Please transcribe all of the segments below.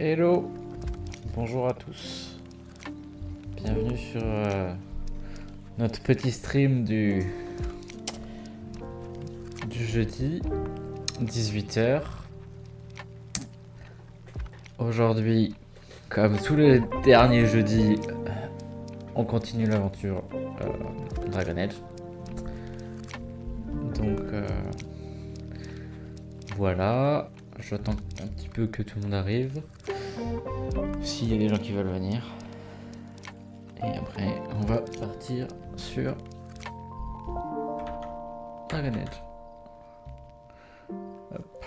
Hello, bonjour à tous, bienvenue sur notre petit stream du jeudi 18h. Aujourd'hui, comme tous les derniers jeudis, on continue l'aventure Dragon Age. Donc voilà, j'attends un petit peu que tout le monde arrive. S'il y a des gens qui veulent venir. Et après, on va partir sur Dragon Age. Hop.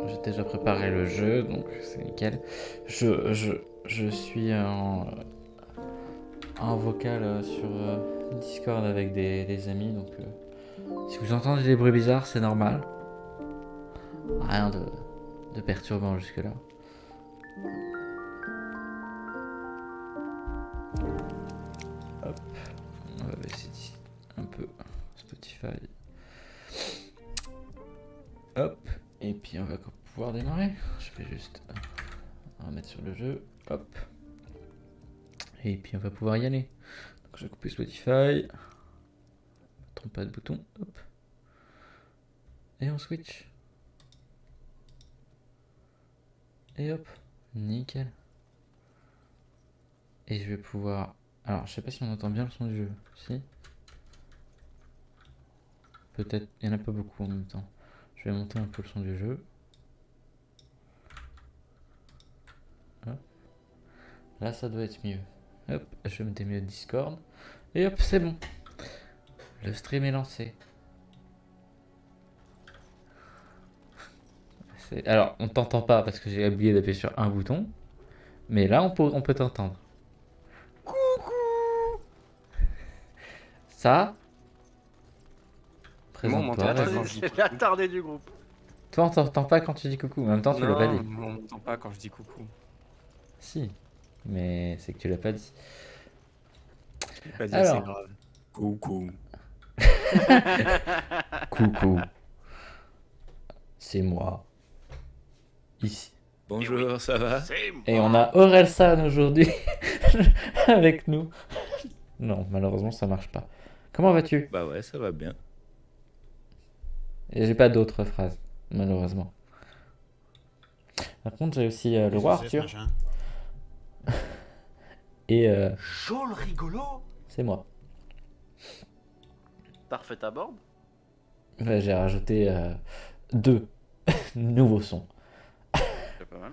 J'ai déjà préparé le jeu, donc c'est nickel. Je suis en vocal sur Discord avec des amis, donc si vous entendez des bruits bizarres, c'est normal. Rien de perturbant jusque-là. Hop, on va baisser un peu Spotify. Hop, et puis on va pouvoir démarrer. Je vais juste remettre sur le jeu. Hop. Et puis on va pouvoir y aller. Donc je vais couper Spotify. Ne me trompe pas de bouton. Hop. Et on switch. Et hop. Nickel. Et je vais pouvoir... Alors je sais pas si on entend bien le son du jeu. Si. Peut-être. Il n'y en a pas beaucoup en même temps. Je vais monter un peu le son du jeu. Hop. Là ça doit être mieux. Hop. Je vais mettre mieux Discord. Et hop, c'est bon. Le stream est lancé. Alors, on t'entend pas parce que j'ai oublié d'appuyer sur un bouton. Mais là, on peut t'entendre. Coucou. Ça. Présente-toi. C'est l'attardé du groupe. Toi, on t'entend pas quand tu dis coucou. En même temps, tu l'as pas dit. Non, on m'entend pas quand je dis coucou. Si. Mais c'est que tu l'as pas dit. Je l'ai pas dit, Alors. c'est grave. Coucou. Coucou. C'est moi. Ici. Bonjour, ça va? Et on a Orelsan aujourd'hui avec nous. Non, malheureusement, ça marche pas. Comment vas-tu? Bah ouais, ça va bien. Et j'ai pas d'autres phrases, malheureusement. Par contre, j'ai aussi le roi Arthur. Et Chaud le rigolo. c'est moi. T'as refait ta board? Ouais, j'ai rajouté 2 nouveaux sons. C'est pas mal.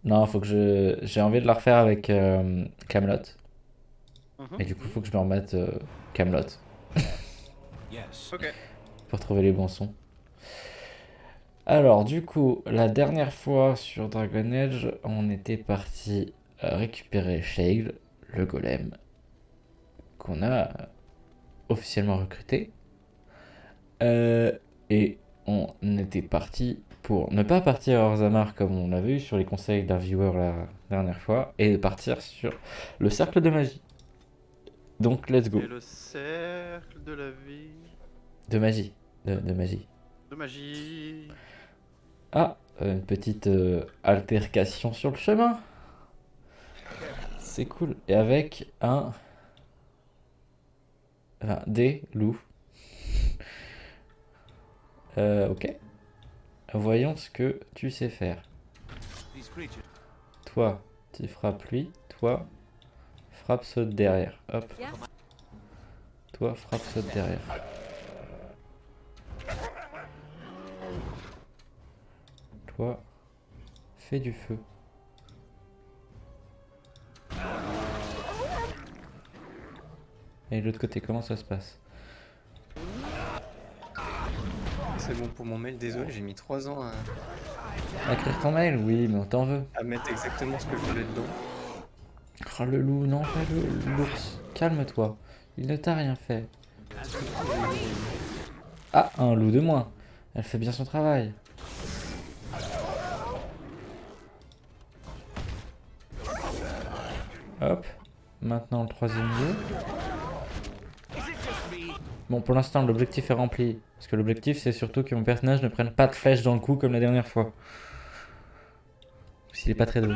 Non, faut que j'ai envie de la refaire avec Camelot. Et du coup, faut que je me remette Camelot Ok. pour trouver les bons sons. Alors, du coup, la dernière fois sur Dragon Age, on était parti récupérer Shale, le golem, qu'on a officiellement recruté. Et on était parti pour ne pas partir à Orzammar comme on l'avait eu sur les conseils d'un viewer la dernière fois, et partir sur le cercle de magie. Donc, let's go. Et le cercle de la vie. De magie. De magie. De magie. Ah, une petite altercation sur le chemin. C'est cool. Et avec des loups. Ok. Voyons ce que tu sais faire. Toi, tu frappes lui. Toi, frappe saute derrière. Hop. Toi, frappe saute derrière. Toi, fais du feu. Et de l'autre côté, comment ça se passe? C'est bon pour mon mail, désolé, j'ai mis 3 ans À écrire ton mail? Oui, mais on t'en veut. à mettre exactement ce que je voulais dedans. Oh le loup, non, pas l'ours. Calme-toi. Il ne t'a rien fait. Ah, un loup de moins. Elle fait bien son travail. Hop. Maintenant le troisième loup. Bon, pour l'instant, l'objectif est rempli. Parce que l'objectif, c'est surtout que mon personnage ne prenne pas de flèche dans le cou comme la dernière fois. S'il est pas très doué.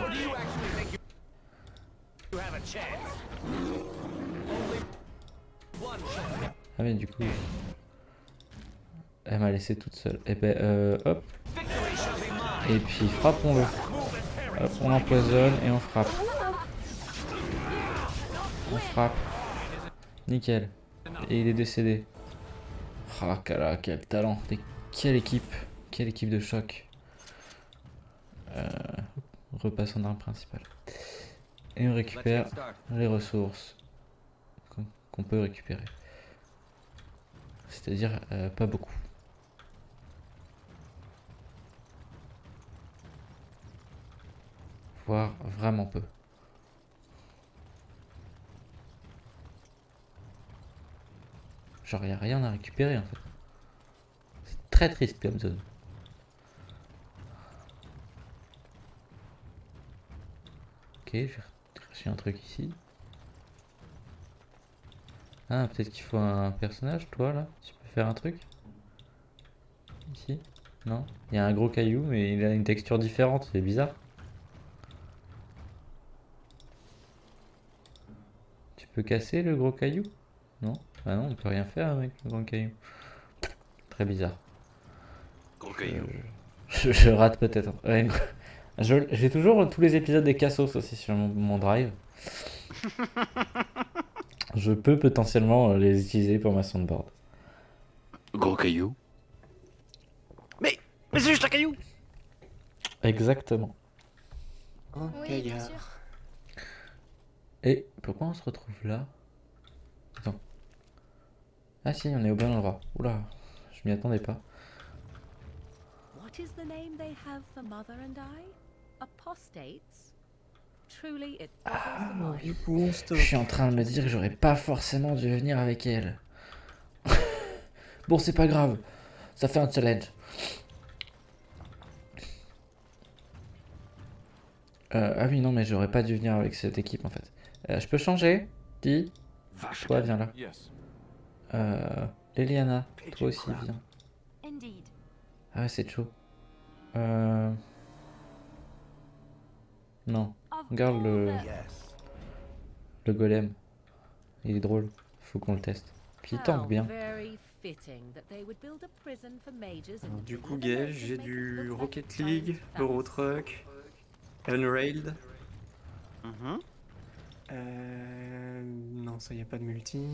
Ah mais du coup... Elle m'a laissé toute seule. Et ben hop. Et puis frappons-le. Hop, on l'empoisonne et on frappe. On frappe. Nickel. Et il est décédé. Ah quel talent. Et quelle équipe de choc. Repasse en arme principale. Et on récupère les ressources qu'on peut récupérer. C'est-à-dire pas beaucoup. Voire vraiment peu. Genre y a rien à récupérer en fait. C'est très triste comme zone. Ok, j'ai reçu un truc ici. Ah, peut-être qu'il faut un personnage, toi là. Tu peux faire un truc ici? Non? Il y a un gros caillou, mais il a une texture différente, c'est bizarre. Tu peux casser le gros caillou? Non? Ah non, on peut rien faire avec le gros caillou. Très bizarre. Gros caillou. Je rate peut-être. Ouais, j'ai toujours tous les épisodes des Cassos aussi sur mon drive. Je peux potentiellement les utiliser pour ma soundboard. Gros caillou. Mais c'est juste un caillou. Exactement. Un Oui, bien gaillard. sûr. Et pourquoi on se retrouve là? Attends. Ah si, on est au bon endroit. Oula, je m'y attendais pas. What is the name they have for mother and I? Apostates? Truly, it boggles the mind. Du coup, on stop. Je suis en train de me dire que j'aurais pas forcément dû venir avec elle. Bon, c'est pas grave. Ça fait un challenge. Ah oui, non, mais j'aurais pas dû venir avec cette équipe en fait. Je peux changer? Dis. Toi, viens là. Liliana, toi aussi, viens. Indeed. Ah ouais, c'est chaud. Non, Of regarde all le golem. Il est drôle. Faut qu'on le teste. Puis il tank How bien. very fitting that they would build a prison for mages in Alors, the du middle coup, of a Gaël, lake j'ai and make du it look Rocket like League, giant Euro fast. Truck, Unrailed. Mhm. Non, ça y a pas de multi.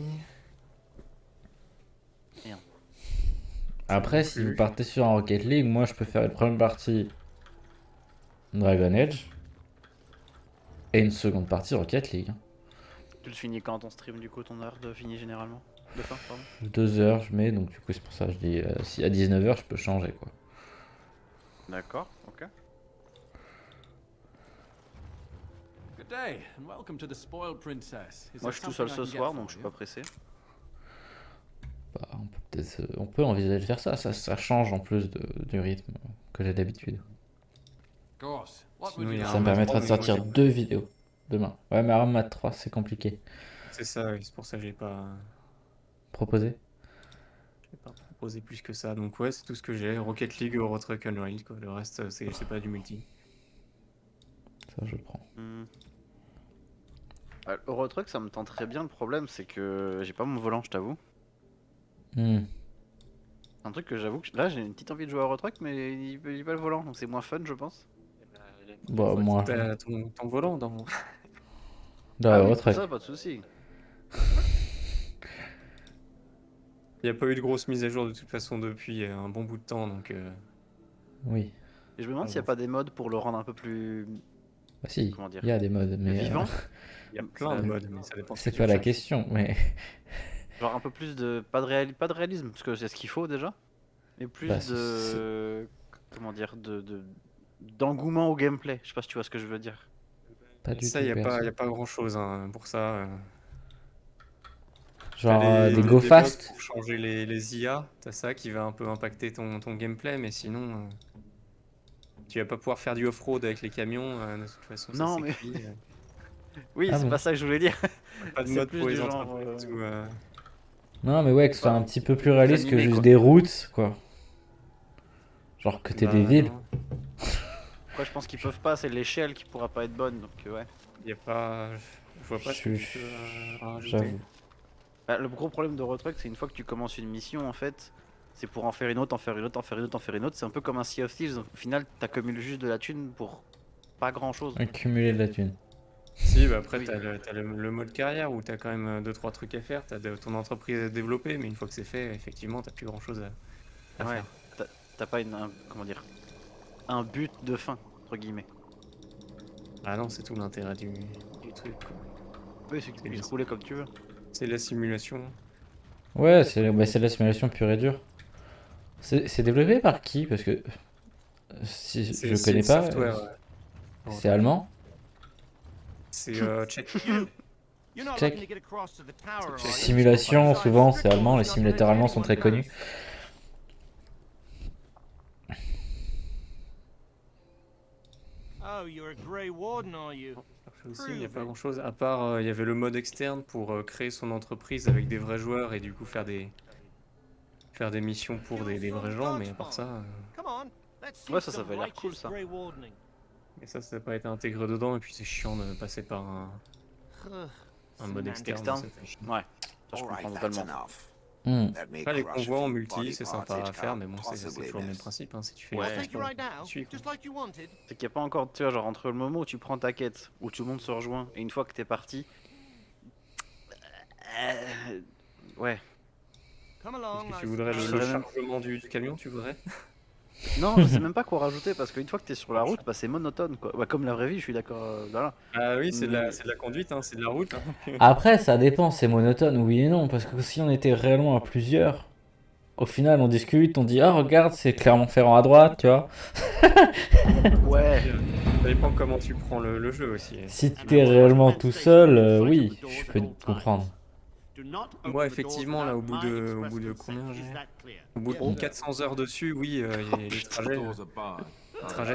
Après, si vous partez sur un Rocket League, moi je peux faire une première partie Dragon Age et une seconde partie Rocket League. Tu le finis quand ton stream du coup, ton heure de fini généralement? De fin, pardon. 2 heures je mets, donc du coup c'est pour ça que je dis si à 19h je peux changer quoi. D'accord, ok. Good day, and welcome to the Spoiled Princess. Is Moi there je suis tout seul something I ce can soir get donc for je suis you? pas pressé. Bah, on peut peut-être on peut envisager de faire ça, ça change en plus du rythme que j'ai d'habitude. Of course. What Sinon, would il y you a Ça me Arma permettra 3, de mais moi, sortir j'ai- 2 vidéos demain. Ouais mais Arma 3 c'est compliqué. C'est ça, oui, c'est pour ça que j'ai pas Proposé? proposé plus que ça. Donc ouais, c'est tout ce que j'ai. Rocket League, Euro Truck, Unrailed, quoi. Le reste, c'est pas du multi. Ça je prends. Eurotruck ça me tente très bien, le problème c'est que j'ai pas mon volant je t'avoue. Hmm. C'est un truc que j'avoue que là j'ai une petite envie de jouer à Eurotruck mais il pas le volant donc c'est moins fun je pense. Bah moi. T'as ton volant dans... Bah, oui, Eurotruck. ça pas de soucis. Il n'y a pas eu de grosse mise à jour de toute façon depuis un bon bout de temps, donc... Oui. Et je me demande Ah s'il y a bon. pas des modes pour le rendre un peu plus... Bah si, Comment dire, il y a des modes, mais vivant. Il y a plein de modes, mais ça dépend ce c'est que pas tu la recherches. question, mais Genre un peu plus de... pas de réalisme, parce que c'est ce qu'il faut déjà. Mais plus Bah, de... Comment dire, d'engouement au gameplay. Je sais pas si tu vois ce que je veux dire. pas du Ça, tout il n'y perso. a pas grand-chose pour ça. Genre T'as des des go modes fast. pour changer les IA, t'as ça qui va un peu impacter ton gameplay, mais sinon, tu vas pas pouvoir faire du off-road avec les camions, de toute façon, ça Non, c'est mais- cuit, Oui, Ah c'est bon. pas ça que je voulais dire. pas de C'est mode plus pour du les genre, entreprises ou, Non mais ouais, que ce soit Pas un petit peu plus réaliste que animé, juste quoi. des routes, quoi. Genre que t'aies des bah, villes. non. Après, je pense qu'ils peuvent pas, c'est l'échelle qui pourra pas être bonne, donc ouais. Y a pas. Je vois pas ce que tu peux rajouter. J'avoue. Bah, le gros problème de Eurotruck, c'est une fois que tu commences une mission, en fait, c'est pour en faire une autre, en faire une autre, en faire une autre, en faire une autre. C'est un peu comme un Sea of Thieves. Au final, t'accumules juste de la thune pour pas grand chose. Accumuler de la thune. Si, bah après, Oui. t'as le mode carrière où t'as quand même 2-3 trucs à faire, ton entreprise à développer, mais une fois que c'est fait, effectivement, t'as plus grand chose à Ouais, faire. t'as pas comment dire, un but de fin, entre guillemets. Ah non, c'est tout l'intérêt du truc, quoi. Oui, c'est que tu puisses rouler comme tu veux. C'est la simulation. Ouais, c'est de la simulation pure et dure. C'est développé par qui? Parce que si je C'est connais pas, Software. c'est allemand. C'est tchèque. You're not Check. looking to get across to the tower, are you? Simulation, souvent c'est allemand, les simulateurs allemands sont très connus. Oh, you're a Grey Warden, are you? Après aussi, il n'y a pas grand chose, à part il y avait le mode externe pour créer son entreprise avec des vrais joueurs et du coup faire des missions pour des vrais gens, mais à part ça, Come on, let's see Ouais, ça some avait l'air cool, righteous ça. Grey Wardening. mais ça n'a pas été intégré dedans et puis c'est chiant de passer par un mode externe. Externe. Ça fait chier. Ouais, ça je comprends totalement. Après, les convois en multi, c'est sympa à faire, mais bon, c'est toujours le même principe. Hein, si tu fais I'll une take you mission, right now, tu suis, quoi. just like you wanted. C'est qu'il n'y a pas encore, tu vois, genre entre le moment où tu prends ta quête, où tout le monde se rejoint, et une fois que t'es parti. Ouais. Come along, Est-ce que tu I voudrais Je le serais même- chargement du camion, tu voudrais? Non, je sais même pas quoi rajouter parce qu'une fois que t'es sur la route, bah c'est monotone quoi. Bah, comme la vraie vie, je suis d'accord. Voilà. Ah oui, c'est de la conduite, hein, c'est de la route. Hein. Après, ça dépend, c'est monotone, oui et non, parce que si on était réellement à plusieurs, au final on discute, on dit ah regarde c'est Clermont-Ferrand à droite, tu vois. Ouais. Ça dépend comment tu prends le jeu aussi. Si t'es réellement tout seul, oui, je peux te comprendre. Moi, effectivement, là, au bout de combien j'ai Au bout de 400 heures dessus, oui, les trajets,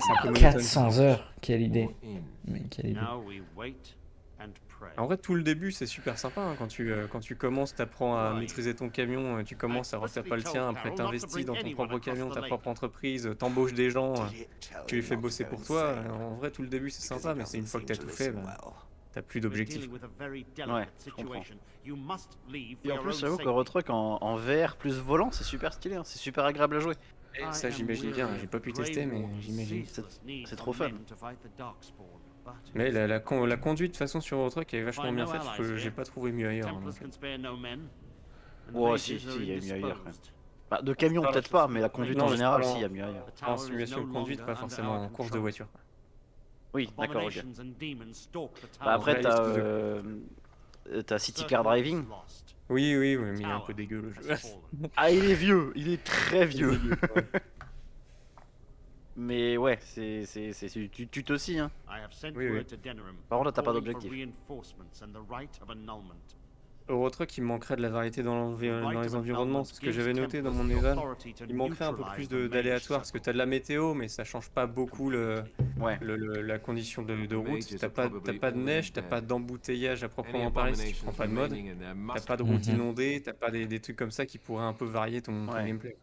c'est un peu monotone. 400 heures, quelle idée. Mais quelle idée. Now we wait and pray. En vrai, tout le début, c'est super sympa. Hein. Quand tu commences, t'apprends à maîtriser ton camion, tu commences, alors t'as pas le tien, après t'investis dans ton propre camion, ta propre entreprise, t'embauches des gens, tu les fais bosser pour toi. En vrai, tout le début, c'est sympa, mais c'est une fois que t'as tout fait, bah, t'as plus We're d'objectifs. dealing with a very Ouais, delicate je comprends. situation. You must leave Et for en your plus, own j'avoue que safety. Eurotruck en VR plus volant, c'est super stylé, hein. C'est super agréable à jouer. Et ça, j'imagine bien. J'ai pas pu tester, mais j'imagine. C'est trop fun. Mais la conduite, de toute façon, sur Eurotruck, elle est vachement bien faite. J'ai pas trouvé mieux ailleurs. Hein, donc. Ouais, si, il y a mieux ailleurs, quand même. Bah, de camion peut-être pas, mais la conduite Non, en mais général, c'est pas si, il y a mieux ailleurs. En simulation de conduite, pas forcément en course de voiture. Oui, d'accord, ok. Bah Bah après, Ouais, t'as City Car Driving. Oui, oui, oui, mais il est un peu dégueu le jeu. Ah, il est vieux, il est très vieux. Mais ouais, tu tutes aussi, hein. Oui, oui. Par contre, là, t'as pas d'objectif. Eurotruck, il me manquerait de la variété dans les environnements. C'est ce que j'avais noté dans mon éval. Il manquerait un peu plus d'aléatoire parce que t'as de la météo, mais ça change pas beaucoup Ouais. la condition de route. T'as pas de neige, t'as pas d'embouteillage à proprement parler si tu prends pas de mode. T'as pas de route Mhm. inondée, t'as pas des trucs comme ça qui pourraient un peu varier ton Ouais. gameplay.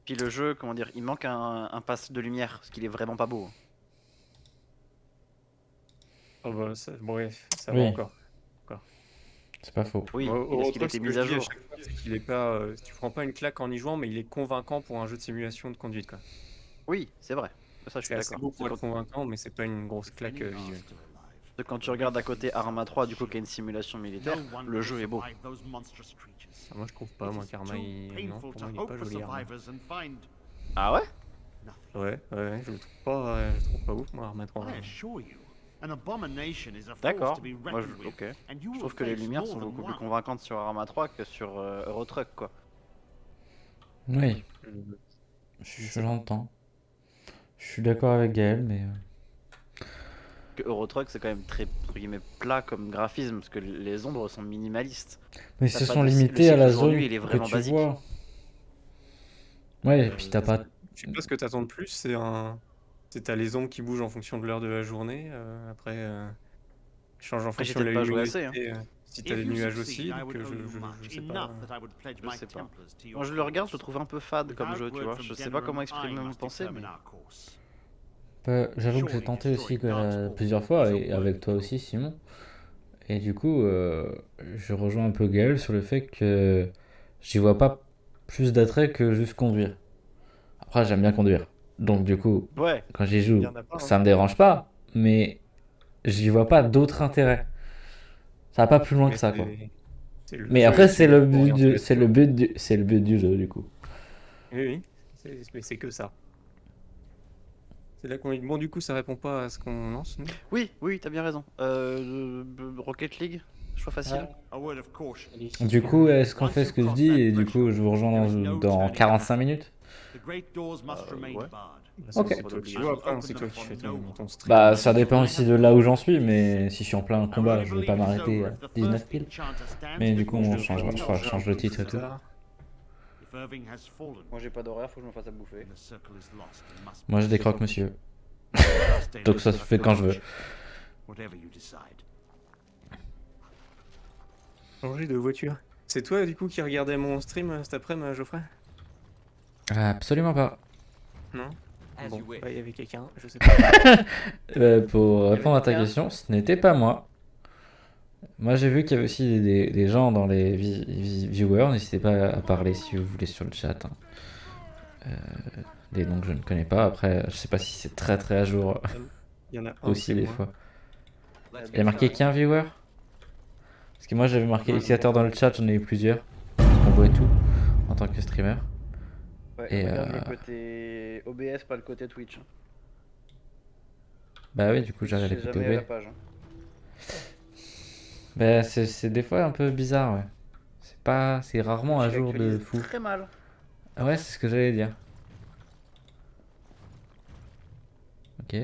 Puis le jeu, comment dire, il manque un pass de lumière, parce qu'il est vraiment pas beau. Oh bah, bref, ça Oui. va encore. C'est pas faux. Oui, Moi, et est-ce qu'il Eurotruck, était ce que mis je à dis jour? chaque fois, c'est qu'il est pas, tu prends pas une claque en y jouant, mais il est convaincant pour un jeu de simulation de conduite, quoi. Oui, c'est vrai. Ça, je suis C'est assez d'accord. beau pour C'est être convaincant, mais c'est pas une grosse claque visuelle. quand tu regardes à côté Arma 3, du coup, qui est une simulation militaire, le jeu est beau. Ah, moi je trouve pas, moi Karma, non, pour moi il est pas joli. Arma. Ah ouais? Ouais, je le trouve pas ouf, moi Arma 3. D'accord. Moi, ok. Je trouve que les lumières sont beaucoup plus convaincantes sur Arma 3 que sur Eurotruck, quoi. Oui, je l'entends. Je suis d'accord avec Gaël, mais Que Eurotruck, c'est quand même très, entre guillemets, plat comme graphisme, parce que les ombres sont minimalistes. mais T'as ils se pas sont de- le limités cycle à la jour zone nuit, il est que vraiment tu basique. vois. Ouais, et puis t'as pas. Je sais pas ce que t'attends de plus, c'est t'as les ombres qui bougent en fonction de l'heure de la journée, après change en Après, j'ai fonction de la peut-être pas joué assez, hein. luminosité, si t'as des nuages aussi, donc je sais pas. Je sais pas. Quand je le regarde, je le trouve un peu fade comme jeu, tu vois. Je sais pas comment exprimer mon pensée, mais J'avoue que j'ai tenté aussi plusieurs fois, et avec toi aussi, Simon. Et du coup, je rejoins un peu Gaël sur le fait que j'y vois pas plus d'attrait que juste conduire. Après, j'aime bien conduire. Donc, du coup, Ouais. quand j'y Il joue, y en a pas, hein. ça me dérange pas, mais j'y vois pas d'autre intérêt. Ça va pas plus loin Mais que ça, quoi. c'est le Mais jeu, après, tu c'est l'as le pour but orienter du, le c'est le stylo. but du, c'est le but du jeu, du coup. Oui, oui. Mais c'est que ça. C'est là qu'on... Bon, du coup, ça répond pas à ce qu'on lance, nous. Oui, oui, t'as bien raison. Rocket League, choix facile. A word of caution. Du coup, est-ce qu'on fait ce que je dis et du coup, je vous rejoins dans 45 minutes? The great doors must remain ouais. barred. Bah, Ok. c'est toi qui joues après, hein, c'est toi qui fais ton stream. Bah, ça dépend aussi de là où j'en suis, mais si je suis en plein combat, je vais pas m'arrêter à 19 piles. Mais du coup, on changera, je change le titre et tout. If Irving has fallen, Moi j'ai pas d'horaire, faut que je me fasse à bouffer. the circle is lost and must Moi, je décroque, monsieur. stay Donc ça se fait quand je veux. whatever you decide. Changer de voiture. C'est toi, du coup, qui regardais mon stream cet après-midi, Geoffrey? Absolument pas. Non? As Bon, you wish. bah, il y avait quelqu'un, je sais pas. Pour répondre à ta quelqu'un question, ce n'était pas moi. Moi, j'ai vu qu'il y avait aussi des gens dans les viewers. N'hésitez pas à parler si vous voulez sur le chat, hein. Des noms que je ne connais pas. Après, je sais pas si c'est très très à jour Il y en a un, aussi c'est des moi. fois. Il y a marqué qu'un viewer? Parce que moi j'avais marqué utilisateur dans le chat, j'en ai eu plusieurs. Parce qu'on voit tout en tant que streamer. Ouais, Et, regarde le côté OBS, pas le côté Twitch. Bah oui, du coup Twitch, j'avais c'est les jamais à la OB. page. Bah c'est des fois un peu bizarre, ouais. C'est rarement à Je jour de l'actualise fou. Très mal. Ah ouais, c'est ce que j'allais dire. Ok.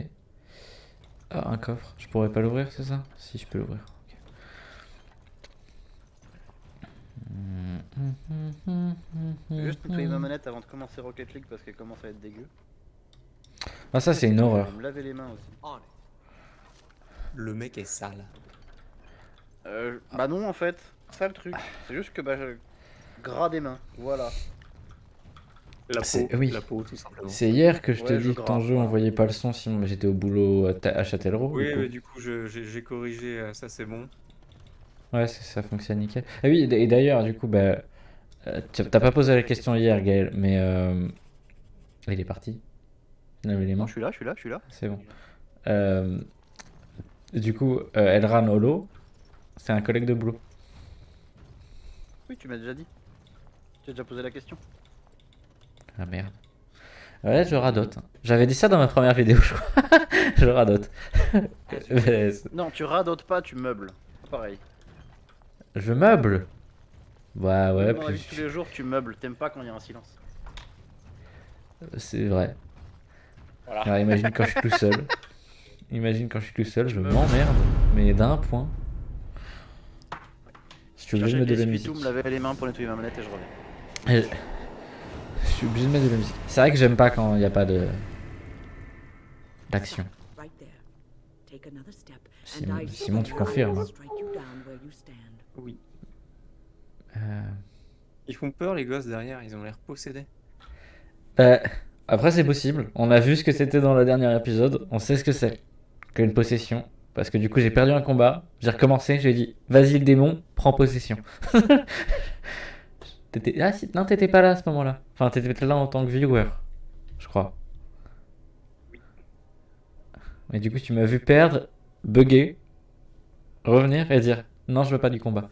Ah, un coffre. Je pourrais pas l'ouvrir, c'est ça? Si, je peux l'ouvrir. Ok. Je vais juste nettoyer ma manette avant de commencer Rocket League parce qu'elle commence à être dégueu. Ah, ça c'est une horreur. Je vais me laver les mains aussi. On it. Le mec est sale. Bah non en fait, c'est ça le truc. C'est juste que bah gras des mains, voilà. Oui. La peau, tout simplement. C'est hier que je Ouais, t'ai je dit que ton grave, jeu voilà. envoyait pas le son, sinon mais j'étais au boulot à Châtellerault. Oui, du coup. mais du coup, j'ai corrigé, ça c'est bon. Ouais, ça fonctionne nickel. Ah oui, et d'ailleurs, du coup, bah, t'as pas posé la question hier, Gaël, mais il est parti. Il avait les Non, mains. je suis là, je suis là, je suis là. C'est bon. Du coup, Elran Holo, c'est un collègue de boulot. Oui, tu m'as déjà dit. Tu as déjà posé la question. Ah merde. Ouais, je radote. J'avais dit ça dans ma première vidéo, je crois. Je radote. Mais Non, tu radotes pas, tu meubles. Pareil. je meuble. Bah ouais, Dans la vie de tous puis les jours, tu meubles. T'aimes pas quand il y a un silence. c'est vrai. Voilà. Alors imagine quand je suis tout seul. Imagine quand je suis tout seul, je meubles. m'emmerde. Mais d'un point. Je suis obligé de mettre de la musique. me laver les mains pour nettoyer ma manette et je reviens. Et je suis obligé de mettre de la musique. C'est vrai que j'aime pas quand il n'y a pas de d'action. Right there. Take another step, Simon, and I Simon, tu swear I confirmes, will hein. strike you down where you stand. Oui. Euh, Ils font peur, les gosses derrière, ils ont l'air possédés. bah, après c'est possible. On a vu ce que c'était dans le dernier épisode. On sait ce que c'est qu'une possession. Parce que du coup j'ai perdu un combat. J'ai recommencé. J'ai dit vas-y le démon, prends possession. Ah si, non t'étais pas là à ce moment-là. Enfin t'étais là en tant que viewer, je crois. Mais du coup tu m'as vu perdre, bugger, revenir et dire non je veux pas du combat.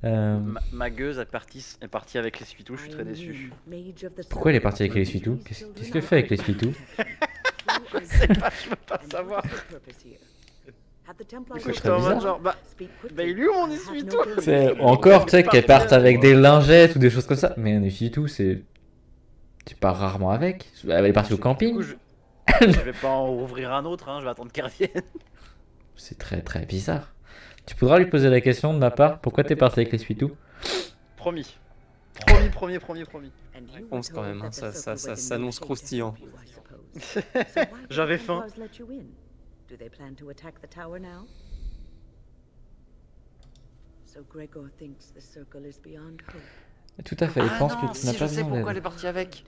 Ma gueuse est partie avec les suitous, je suis très déçu. Pourquoi elle est partie avec les essuie-tout? Qu'est-ce qu'elle fait avec les essuie-tout? Je sais pas, je veux pas savoir. C'est J'étais très en bizarre. mode genre, bah il est où mon essuie-tout? C'est encore, tu sais, qu'elles partent avec des lingettes ou des choses comme ça. Mais un essuie-tout, tu pars rarement avec. Elle est partie au Du camping. coup, je vais pas en ouvrir un autre, hein, je vais attendre qu'elle revienne. C'est très très bizarre. Tu pourras lui poser la question de ma part, pourquoi t'es parti avec l'essuie-tout? Promis. Promis. Réponse quand même, hein, ça s'annonce croustillant. J'avais faim. Do they plan to attack the tower now? So Gregor thinks the circle is beyond hope. Tout à fait, il pense que tu n'as pas besoin pourquoi elle est d'aide. partie avec.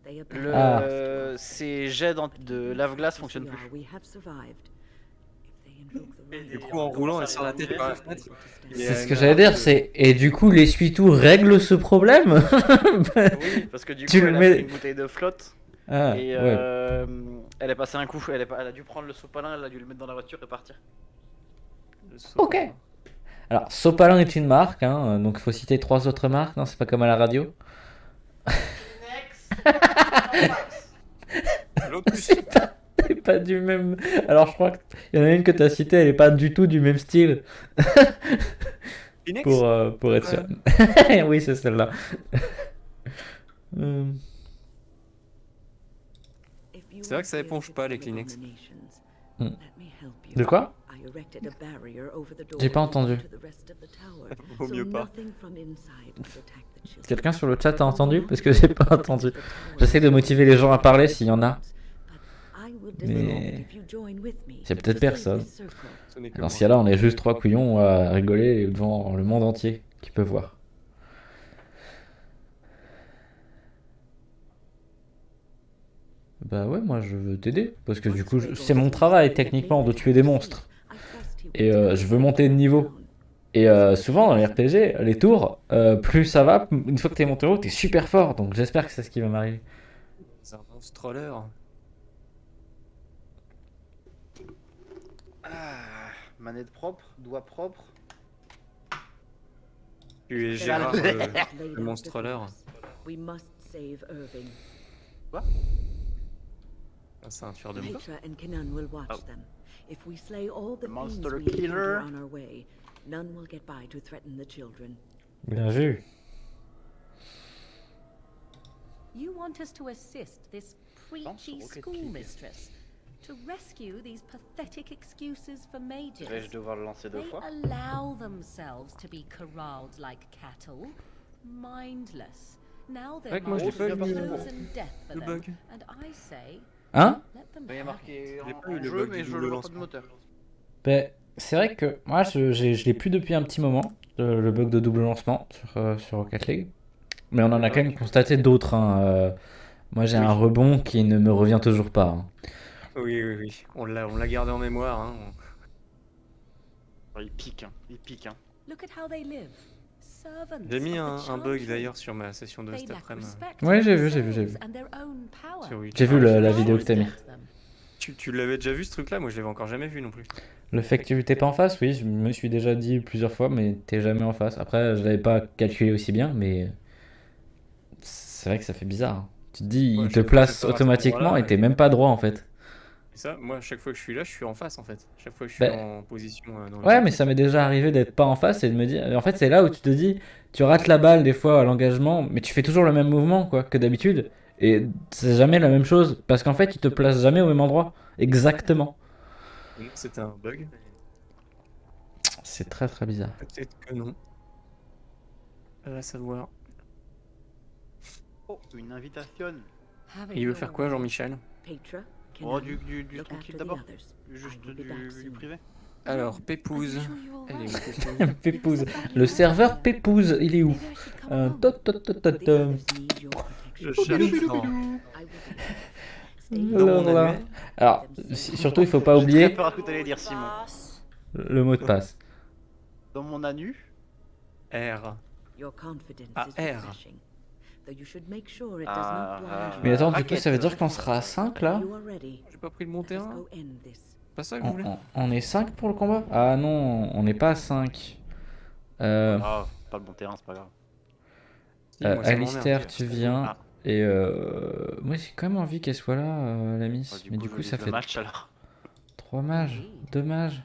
They Le, abandoned us. ces jets de lave-glace As fonctionnent we plus. are, we have survived. If they invoke the Et right Du du coup, en roulant, elle sort la tête par la to fenêtre. stand Il y C'est a ce une que j'allais alarme dire, c'est. Et du coup, l'essuie-tout règle ce problème? Oui, parce que du coup, Tu le elle a mets- pris une bouteille de flotte Ah, et ouais. elle a passé un coup. Elle a dû prendre le sopalin, elle a dû le mettre dans la voiture et partir. Le saut. Ok. Alors, Sopalin est une marque, hein, donc il faut citer 3 autres marques, non? C'est pas comme à la radio. Lotus. C'est pas du même. Alors, je crois qu'il y en a une que tu as citée, elle est pas du tout du même style. Kleenex. Pour être sûr. Oui, c'est celle-là. Euh, If you C'est vrai que ça are éponge here pas, to les kill Kleenex. abominations, Hmm. let me help you. De quoi? I erected a barrier over the door J'ai pas entendu. to the rest of the tower, Vaut so mieux pas. nothing from inside could attack the children. Quelqu'un sur le chat a entendu? Parce que j'ai pas entendu. J'essaie de motiver les gens à parler s'il y en a. Mais- C'est peut-être personne. Ce n'est que Dans moi. ce cas-là, on est juste 3 couillons à rigoler devant le monde entier qui peut voir. Bah ouais, moi je veux t'aider. Parce que du coup, c'est mon travail techniquement de tuer des monstres. Et je veux monter de niveau. Et souvent dans les RPG, les tours, plus ça va, une fois que t'es monté haut, t'es super fort. Donc j'espère que c'est ce qui va m'arriver. C'est un monstre troller. Ah, manette propre, doigt propre. Tu es Gérard, le monstre troller. We must save Irving. Un ceinture de monstre. Petra and Kenan will watch Oh. them. If we slay all the Monster fiends we killer. encounter on our way, none will get by to threaten the children. Bien vu. You want us to assist this preachy Rocket school League. mistress to rescue these pathetic excuses for Vais-je mages. devoir le lancer 2 They fois? allow themselves to be corralled like cattle, mindless. Now Ouais, they're que moi, je l'ai marching pas eu, blows le- and death for le them, bug. and I say, Hein? let them Il y a have marqué it. J'ai en pas eu le jeu, bug mais du je double le vois pas de lancement. moteur. Ben, c'est vrai que moi je l'ai plus depuis un petit moment, le bug de double lancement sur Rocket League. Mais on en a quand même constaté d'autres, hein. Moi j'ai un rebond qui ne me revient toujours pas, hein. Oui, oui, oui. On l'a gardé en mémoire. Hein. Oh, il pique, hein. Il pique, hein. Look at how they live. Servants J'ai mis of the un bug chantry. d'ailleurs sur ma session de They cet lack après-midi. respect Ouais, for j'ai vu. themselves and their own power. Sur Witch. J'ai vu la I vidéo que t'as mis. respect them. Tu l'avais déjà vu ce truc-là? Moi, je l'avais encore jamais vu non plus. Le fait que tu t'es pas en face, oui, je me suis déjà dit plusieurs fois, mais t'es jamais en face. Après, je l'avais pas calculé aussi bien, mais c'est vrai que ça fait bizarre, hein. Tu te dis, Ouais, il je te sais pas, place c'est pas à ce automatiquement moment-là, et t'es même pas droit en fait. Et ça, moi, chaque fois que je suis là, je suis en face en fait. Chaque fois que je suis Ben, en position dans le Ouais, jeu. mais ça m'est déjà arrivé d'être pas en face et de me dire. En fait, c'est là où tu te dis, tu rates la balle des fois à l'engagement, mais tu fais toujours le même mouvement quoi que d'habitude. Et c'est jamais la même chose parce qu'en fait, tu te places jamais au même endroit. Exactement. Donc, c'était un bug. C'est très très bizarre. Peut-être que non. À savoir. Oh, une invitation. Il veut faire quoi, Jean-Michel? Petra, Oh, Kenan, du look tranquille after the d'abord. others. Juste I will be back du soon. privé. Alors, Pépouze. Elle est où, Pépouze? Pépouze. Le serveur Pépouze, il est où? Maybe I should come along. Tot, tot, tot, tot, The tot. others need your Je protection. cherche dans, I will be back. Stay dans mon Voilà. annuaire. Alors, surtout, il faut pas J'ai très oublier peur que t'allais dire Simon. le mot de passe. Dans mon anu. R. Your confidence Ah, is R. refreshing. Though you should make sure it does Ah, not ah. blind Mais you. attends, du coup, Raquette. ça veut dire qu'on sera à 5 là? You are ready. J'ai pas pris le bon Let us terrain. go end this. C'est pas ça que je voulais. On est 5 pour le combat? Ah non, on n'est pas à 5. Ah, pas le bon terrain, c'est pas grave. Si, moi, ça m'emmerde, Alistair, dire. tu viens. Ah. Et moi j'ai quand même envie qu'elle soit là, la Miss. Ouais, Mais du je coup, vais ça le fait match alors. 3 mages, 2 mages.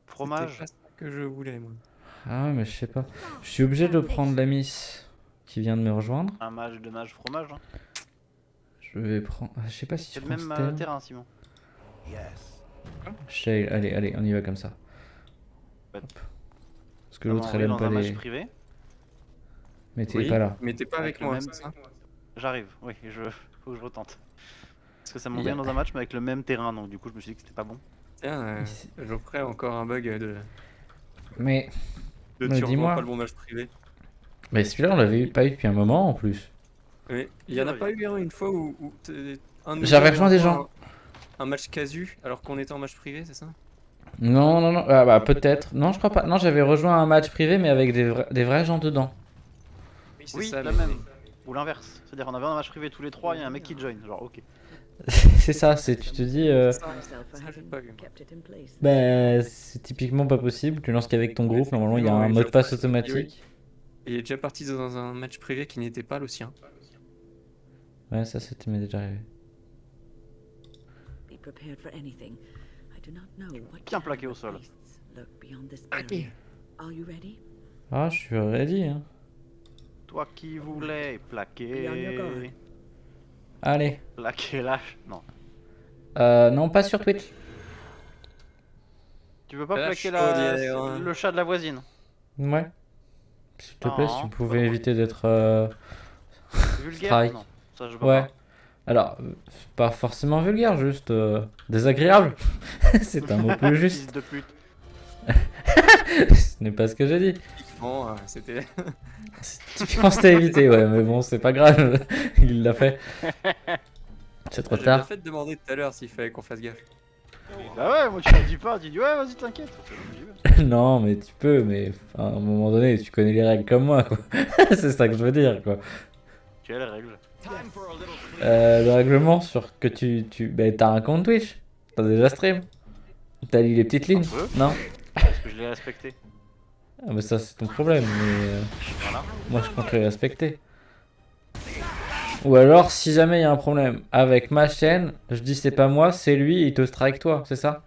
Fromage. C'était pas ça que je voulais, moi. Ah ouais, mais je sais pas. Je suis obligé de prendre la Miss qui vient de me rejoindre. Un mage, deux mages, fromage. Hein. Je vais prendre. Je sais pas si C'est je le prends même Stern. terrain, Simon. Shale, allez, on y va comme ça. Ouais. Hop. Parce que l'autre elle aime dans pas un match les. privé. Mais t'es Oui, pas là. mais t'es pas avec Avec le moi, même- c'est ça? J'arrive, oui, faut que je retente. Parce que ça m'en Il y a- vient dans un match, mais avec le même terrain, donc du coup, je me suis dit que c'était pas bon. Tiens, Ici. Geoffrey a encore un bug Mais de Mais tu rejoins dis-moi. pas le bon match privé. celui-là on l'avait pas eu depuis un moment en plus. Mais il y en a pas eu une fois où un de nous J'avais avait rejoint des envoyé gens. un match casu alors qu'on était en match privé, c'est ça? Non, non, non. Ah bah peut-être. Non, je crois pas. Non, j'avais rejoint un match privé, mais avec des vrais gens dedans. c'est Oui, ça, la mais- même. Ou l'inverse. C'est-à-dire, on avait un match privé tous les trois, il y a un mec qui join. Genre, ok. C'est ça, c'est tu te dis. Myself for ça, j'ai having pas vu, moi. kept it in place. Bah, c'est typiquement pas possible. Tu lances qu'avec ton groupe. Normalement, il y a un Oui, mot de je passe vois. automatique. Il est déjà parti dans un match privé qui n'était pas le sien. Ouais, ça, m'est déjà arrivé. Be prepared for anything. I do not know what Bien plaqué au terrible sol. beasts lurk beyond this barrier. Are you ready? Ah, je suis ready. Hein. Toi qui voulais Be on your guard. plaquer. Allez. Plaquer lâche. Non. Non, pas sur Twitch. Tu veux pas La plaquer chaudière. le chat de la voisine? Ouais. S'il te plaît, si tu Non, pouvais pas éviter d'être. vulgaire? Strike. Non. Ça, je peux Ouais. pas. Alors, pas forcément vulgaire, juste désagréable. C'est un mot plus juste. Fils de pute. Ce n'est pas ce que j'ai dit. Bon, c'était. Typiquement, c'était évité, ouais, mais bon, c'est pas grave. Il l'a fait. C'est trop J'ai bien tard. fait de demander tout à l'heure s'il fallait qu'on fasse gaffe. Bah ouais, moi tu me dis pas, tu dis ouais, vas-y, t'inquiète. Non, mais tu peux, mais enfin, à un moment donné, tu connais les règles comme moi, quoi. C'est ça que je veux dire, quoi. Quelle règle? Le règlement sur que bah, t'as un compte Twitch. T'as déjà stream. T'as lu les petites lignes. peu. Non. Parce que je l'ai respecté. Ah, mais ça, c'est ton problème, mais Voilà. moi, je compte les respecter. Ou alors, si jamais il y a un problème avec ma chaîne, je dis c'est pas moi, c'est lui, il te strike toi, c'est ça?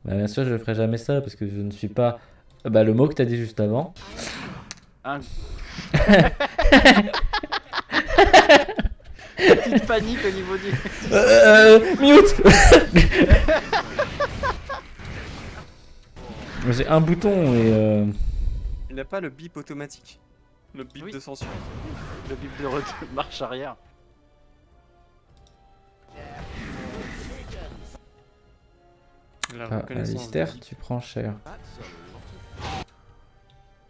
Bah, bien sûr, je ferai jamais ça parce que je ne suis pas. Bah, le mot que t'as dit juste avant. Un... Petite panique au niveau du. Mute. J'ai un bouton et. Il n'a pas le bip automatique. Le bip Oui. de censure. Le bip de marche arrière. La Ah, reconnaissance. Alistair, tu prends cher.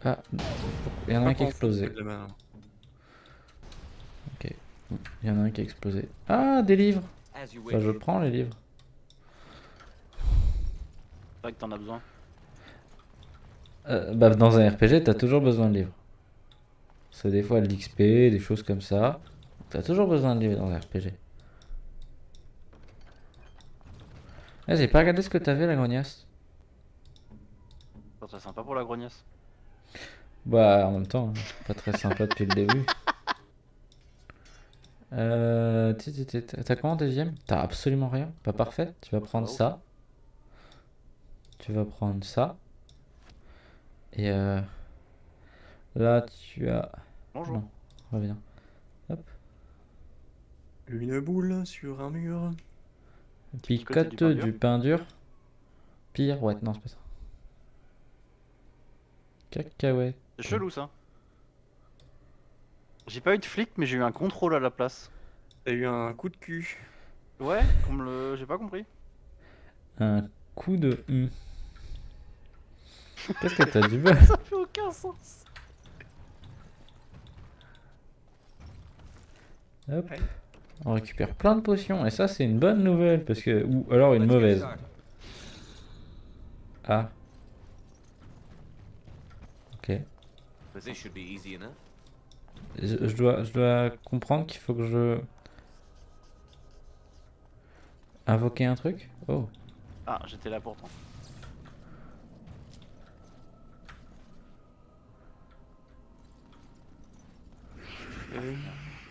Ah, il y en a un qui a explosé. Ok, il y en a un qui a explosé. Ah, des livres. Bah, je prends les livres. C'est vrai que t'en as besoin. Bah, dans un RPG, t'as toujours besoin de livres. C'est des fois de l'XP, des choses comme ça. T'as toujours besoin de livres dans un RPG. Ah, j'ai pas regardé ce que t'avais, la grognasse. Ça serait sympa pour la grognasse. Bah, en même temps, pas très sympa depuis le début. T'as quoi en deuxième? T'as absolument rien? Pas parfait? Tu vas prendre ça. Tu vas prendre ça. Et là, tu as... Bonjour. Non, reviens. Une boule sur un mur. Picote côté du du pain dur. Pire, ouais, non, c'est pas ça. Cacahuète. C'est chelou ça. J'ai pas eu de flic, mais j'ai eu un contrôle à la place. T'as eu un coup de cul. Ouais, comme le. J'ai pas compris. Un coup de... Qu'est-ce que t'as du bol? Ça fait aucun sens. Hop. On récupère plein de potions. Et ça, c'est une bonne nouvelle. Parce que... Ou alors une mauvaise. Ah. Ok. Je dois comprendre qu'il faut que je... Invoquer un truc? Oh. Ah, j'étais là pourtant.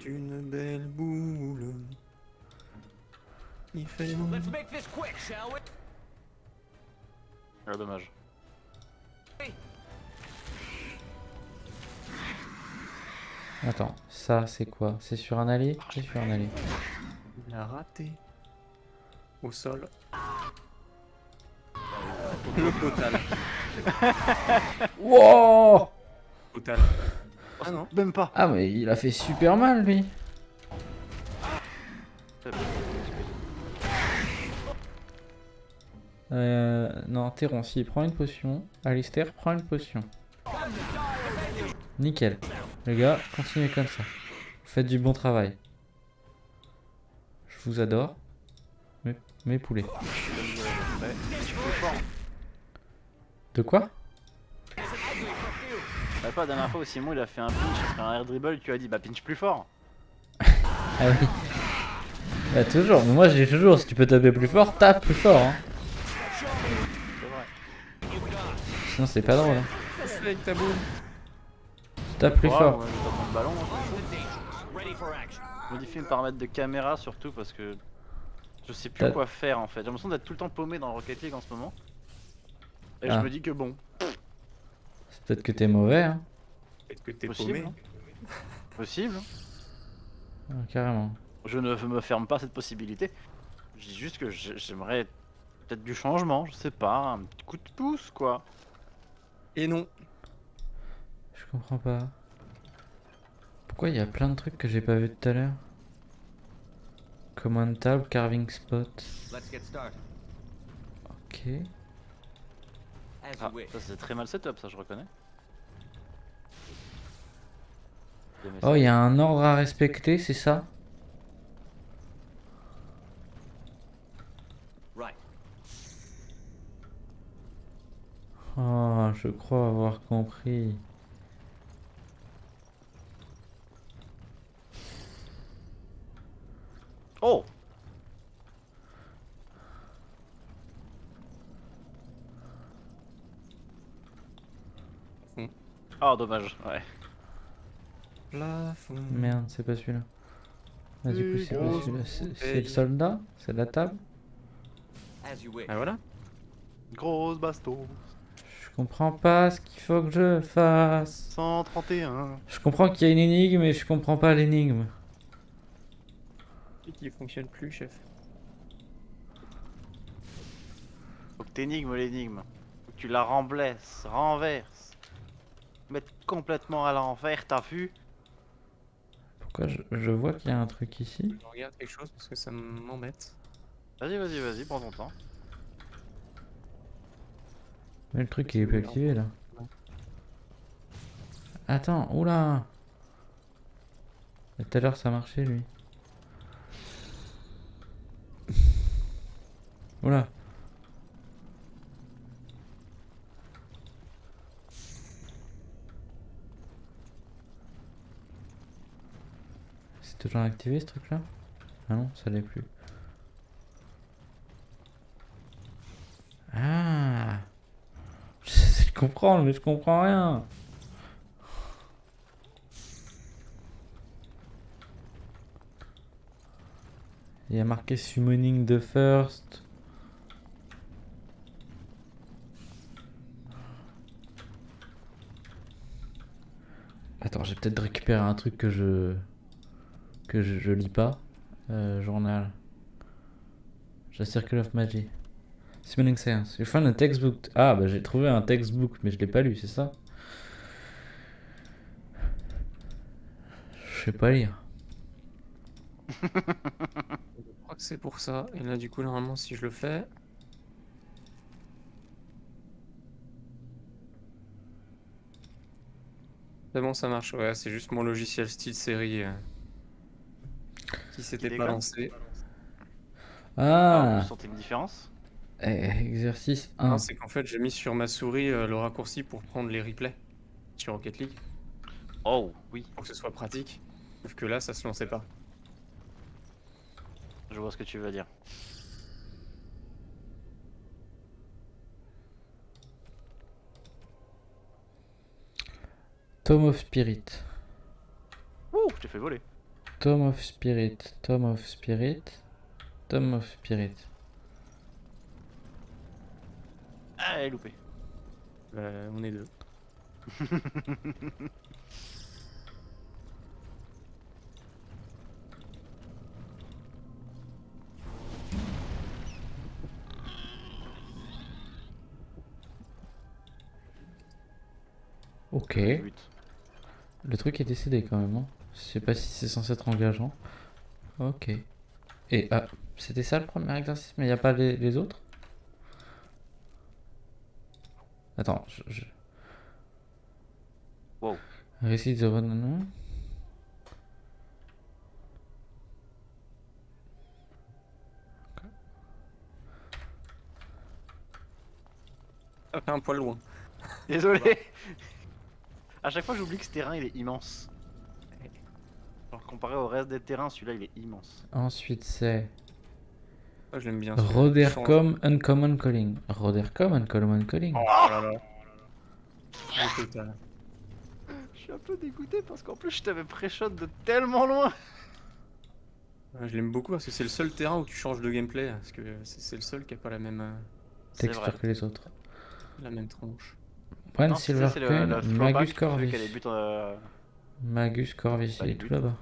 Une belle boule. Il fait bon. Ah, dommage. Attends, ça c'est quoi? C'est sur un allié? C'est sur un allié. Il a raté. Au sol. Le total. Wow! Total. Ah non. Même pas. Ah mais il a fait super mal lui. Non, Théron, si, prends une potion. Alistair, prends une potion. Nickel. Les gars, continuez comme ça. Vous faites du bon travail. Je vous adore. Mes poulets. Ouais, je suis plus fort. De quoi? Bah, pas la dernière fois où Simon il a fait un pinch après un air dribble, tu as dit bah pinch plus fort. Ah oui. Bah toujours, mais moi je dis toujours, si tu peux taper plus fort, tape plus fort. Hein. C'est vrai. Sinon c'est pas drôle. Hein. Qu'est-ce que tu fais avec ta boule? Tape plus Ouais, fort. ouais, je tape dans le ballon. Je modifie mes paramètres de caméra surtout parce que je sais plus T'as- quoi faire en fait. J'ai l'impression d'être tout le temps paumé dans Rocket League en ce moment. Et Ah. je me dis que bon, C'est peut-être que t'es mauvais, hein. Peut-être que t'es possible. paumé. Hein. Possible. Ah, carrément. Je ne me ferme pas cette possibilité. Je dis juste que j'aimerais peut-être du changement, je sais pas, un petit coup de pouce quoi. Et non. Je comprends pas. Pourquoi il y a plein de trucs que j'ai pas vu tout à l'heure? Command table, carving spot. Let's get started. Ok. As Ah, you wish. ça c'est très mal setup, ça je reconnais. Oh, il y a un ordre à respecter, c'est ça? Right. Oh, je crois avoir compris. Oh. Ah dommage, ouais. Plafond. Merde, c'est pas celui-là. Ah, du coup, c'est pas grosse celui-là. C'est le bouteille. soldat? C'est la table? As you wish. Ah voilà. Grosse baston. Je comprends pas ce qu'il faut que je fasse. 131. Je comprends qu'il y a une énigme, mais je comprends pas l'énigme. Et qui fonctionne plus, chef. Faut que t'énigmes l'énigme. Faut que tu la renverses. Mettre complètement à l'envers, t'as vu? Pourquoi je vois qu'il y a un truc ici? Je regarde quelque chose parce que ça m'embête. Vas-y, prends ton temps. Mais le truc il est plus activé là. Attends, oula! Et tout à l'heure ça marchait lui. Oula! C'est toujours activé ce truc là? Ah non, ça l'est plus. Ah! J'essaie de comprendre, mais je comprends rien! Il y a marqué Summoning the First. Attends, j'ai peut-être récupéré un truc que je lis pas. Journal. The Circle of Magie. Summoning Science. You found a textbook. Ah, bah j'ai trouvé un textbook, mais je l'ai pas lu, c'est ça? Je sais pas lire. Je crois que c'est pour ça. Et là, du coup, normalement, si je le fais. C'est bon, ça marche. Ouais, c'est juste mon logiciel style série qui s'était pas déconne. lancé. Ah, Ah! vous sentez une différence? Exercice Non, 1. c'est qu'en fait, j'ai mis sur ma souris le raccourci pour prendre les replays sur Rocket League Oh, oui, pour que ce soit pratique. Sauf que là, ça se lançait pas. je vois ce que tu veux dire. Tome of Spirit. Ouh, je t'ai fait voler. Tome of Spirit. Tome of Spirit. Tome of Spirit. Ah, elle est loupée. On est deux. Ok. Le but. Le truc est décédé quand même. Hein. Je sais pas si c'est censé être engageant. Ok. Et ah, c'était ça le premier exercice, mais il n'y a pas les autres? Attends, Wow. Récit de Ronan. Ça fait un poil loin. Désolé. À chaque fois, j'oublie que ce terrain il est immense. Alors, comparé au reste des terrains, celui-là il est immense. Ensuite, c'est Ah, je l'aime bien. celui-là. Rodercom Uncommon Calling. Rodercom Uncommon Calling. Oh là là. Le total. Je suis un peu dégoûté parce qu'en plus je t'avais pré-shot de tellement loin. Ouais, je l'aime beaucoup parce que c'est le seul terrain où tu changes de gameplay. Parce que c'est le seul qui a pas la même C'est vrai. Texture que les autres. tronche. Bran Non, c'est le Silverqueen, throwback, Magus celui Corvus. qui a les buts. Magus Corvus, Bah, il les est tout buts. là-bas.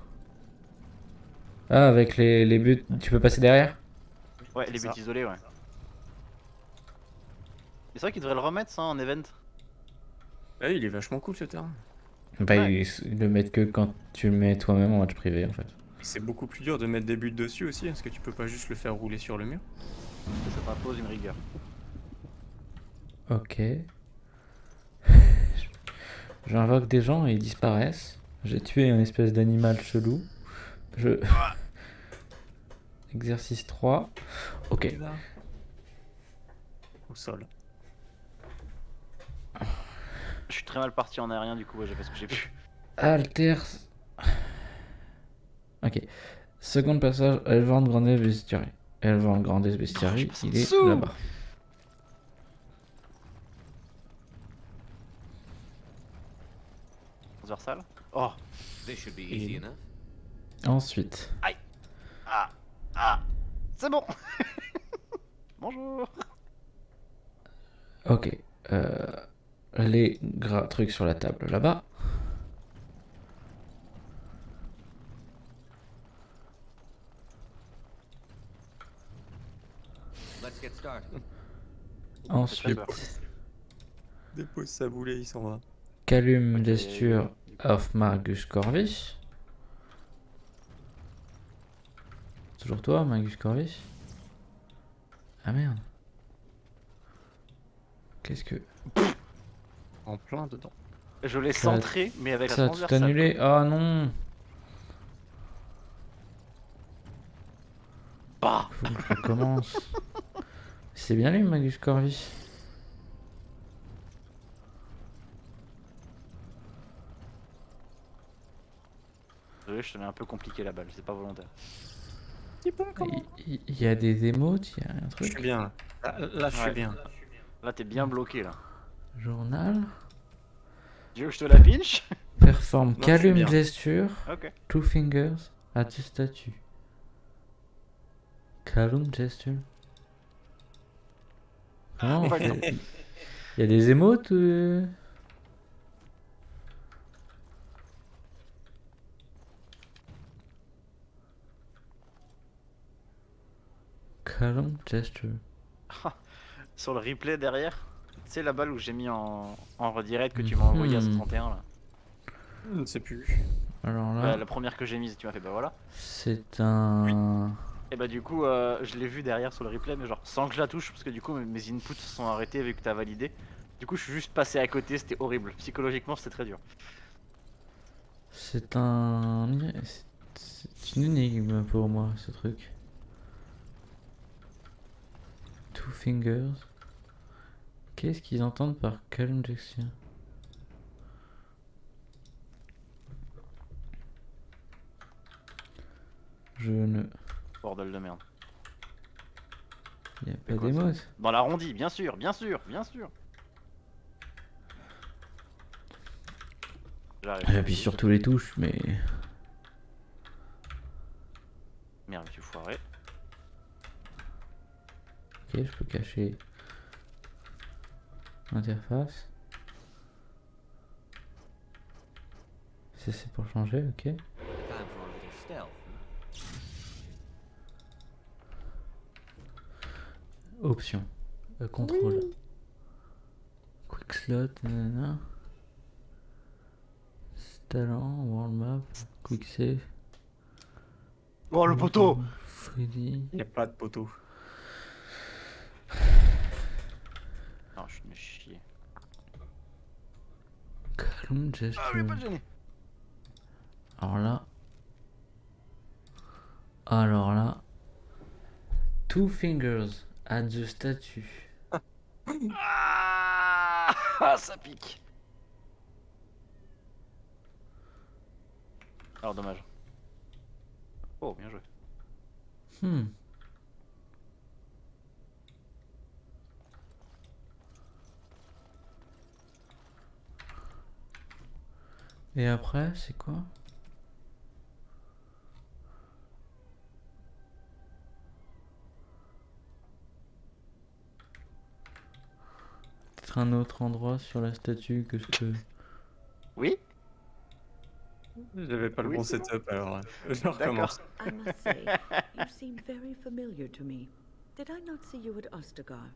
Ah, avec les buts, tu peux passer derrière? Ouais, les buts Ça. isolés, ouais. Mais c'est vrai qu'ils devraient le remettre ça en event. Ah, il est vachement cool ce terrain. Bah, Ouais. ils le mettent que quand tu le mets toi-même en match privé en fait. Et c'est beaucoup plus dur de mettre des buts dessus aussi, parce que tu peux pas juste le faire rouler sur le mur. Et ça t'impose une rigueur. Ok. J'invoque des gens et ils disparaissent. J'ai tué un espèce d'animal chelou. Je. Exercice 3. Ok. Au sol. Je suis très mal parti en aérien du coup, ouais, j'ai fait ce que j'ai pu. Alter. Ok. Second passage, Elvand Grandes Bestiary. Elvand Grandes Bestiary, passe en il est dessous. là-bas. Transversal. Oh. This should be easy enough. Ensuite, Ah. C'est bon. Bonjour. ok. Les trucs sur la table là-bas. Let's get started. Ensuite, peur. Dépose sa boulet, il s'en va. Calum Ok. Desture of Magus Corvus. Toujours toi, Magus Corvus? Ah merde. Qu'est-ce que. En plein dedans. Je l'ai Ça- centré, mais avec la Ça a tout transversale. annulé? Ah non! Bah. Faut que je recommence. C'est bien lui, Magus Corvus. Désolé, je te mets un peu compliqué la balle, c'est pas volontaire. Il y a des émotes, il y a un Je suis truc. bien. Là, je suis Ouais. bien. Là, t'es bien bloqué là. Journal. Tu veux que je te la pinch? Performe Non, je suis Calum bien. Gesture. Ok. Two fingers at the statue. Calum Gesture. Comment on Ouais, fait non. Il y a des émotes Calum Gesture. Sur le replay derrière, tu sais la balle où j'ai mis en redirect que tu m'as envoyé à ce Mhm. 31 là. Je ne sais plus. Alors Bah, là, la première que j'ai mise, tu m'as fait bah voilà. c'est un... Et bah du coup, je l'ai vu derrière sur le replay, mais genre sans que je la touche, parce que du coup mes inputs se sont arrêtés vu que t'as validé. Du coup, je suis juste passé à côté, c'était horrible. Psychologiquement, c'était très dur. C'est un... C'est une énigme pour moi, ce truc. Two fingers. Qu'est-ce qu'ils entendent par calm gesture? Je ne... Bordel de merde. Il n'y a C'est pas quoi, ça d'émote. Dans l'arrondi, bien sûr, bien sûr, bien sûr. J'arrive. J'appuie sur tous les touches, mais... Merde, je suis foiré. Ok, je peux cacher l'interface. Ça c'est pour changer, ok. Time for a little stealth. Option. Contrôle. Quick slot, nanana. Talent, world map, quick save. Oh le poteau. Freddy. Il n'y a pas de poteau. Non, je me chier. Calm Ah oui, gesture. pas de gêner. Alors là. Alors là. Two fingers at the statue. Ah, ça pique. Alors dommage. Oh, bien joué. Hmm. Et après, c'est quoi? Peut-être un autre endroit sur la statue que je peux... Oui. J'avais pas le Oui, bon c'est bon. setup alors. Je D'accord. recommence. I must say, you seem very familiar to me. Did I not see you at Ostagar?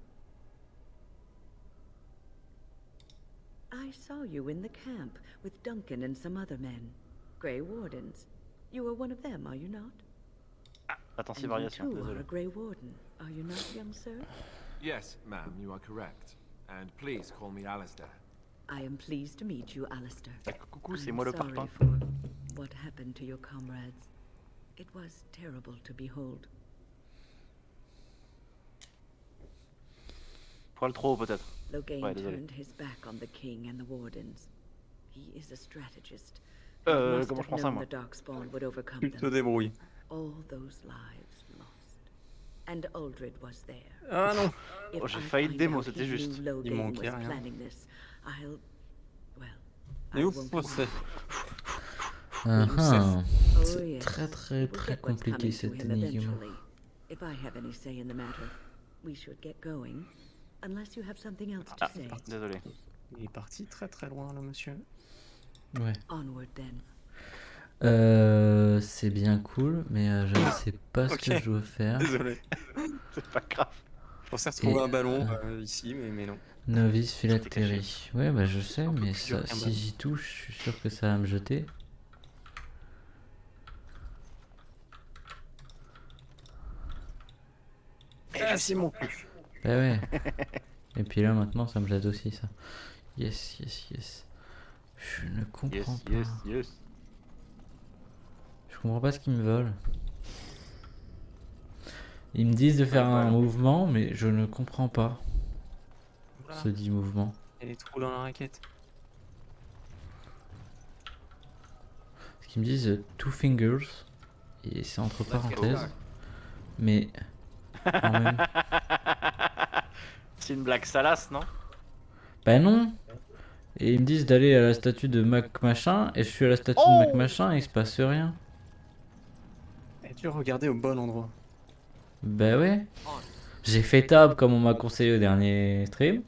I saw you in the camp with Duncan and some other men. Grey Wardens. You are one of them, are you not? Attention, And you variation, too are désolé. a Grey Warden, are you not, young sir? Yes, ma'am, you are correct. And please call me Alistair. I am pleased to meet you, Alistair. Coucou, c'est I'm moi le sorry parpaing. for what happened to your comrades. It was terrible to behold. Poil trop haut peut-être. Loghain Ouais, désolé. turned his back on the king and the wardens. He is a strategist. and must Comment have je prends ça known moi? the Darkspawn would overcome Tu te them. débrouilles. All those lives lost. And Uldred was there. Ah non. If Oh, j'ai I failli find démo, out c'était he juste. knew Il Loghain manquait was rien. planning this, I'll... Well, Et I ouf, won't oh, c'est... Ah, Oh c'est yes, très très we will très get what's compliqué coming to cette him énigme. eventually. If I have any say in the matter, we should get going. Unless you have something else to Ah, say. désolé. Il est parti très très loin le monsieur. Ouais. Onward then. C'est bien cool, mais je ne sais pas ce Ok. que je dois faire. Désolé. C'est pas grave. Je pensais retrouver Et, un ballon ici, mais non. Novice C'était phylactérie. Ouais, bah je sais, un peu mais plus dur ça, qu'un si ballon. j'y touche, je suis sûr que ça va me jeter. Ah, c'est mon cul. Bah ouais. Et puis là maintenant ça me jette aussi ça. Yes, yes, yes. Je ne comprends Yes, pas. yes, yes. Je comprends pas ce qu'ils me veulent. Ils me disent de faire Ouais, voilà. un mouvement, mais je ne comprends pas Voilà. ce dit mouvement. Il y a des trous dans la raquette. Parce qu'ils me disent two fingers, et c'est entre Let's get parenthèses, started. mais quand même. C'est une blague salace, non? Bah non. Et ils me disent d'aller à la statue de Mac machin, et je suis à la statue de Mac machin et il se passe rien. Et tu regardais au bon endroit. Bah ouais. J'ai fait tab comme on m'a conseillé au dernier stream.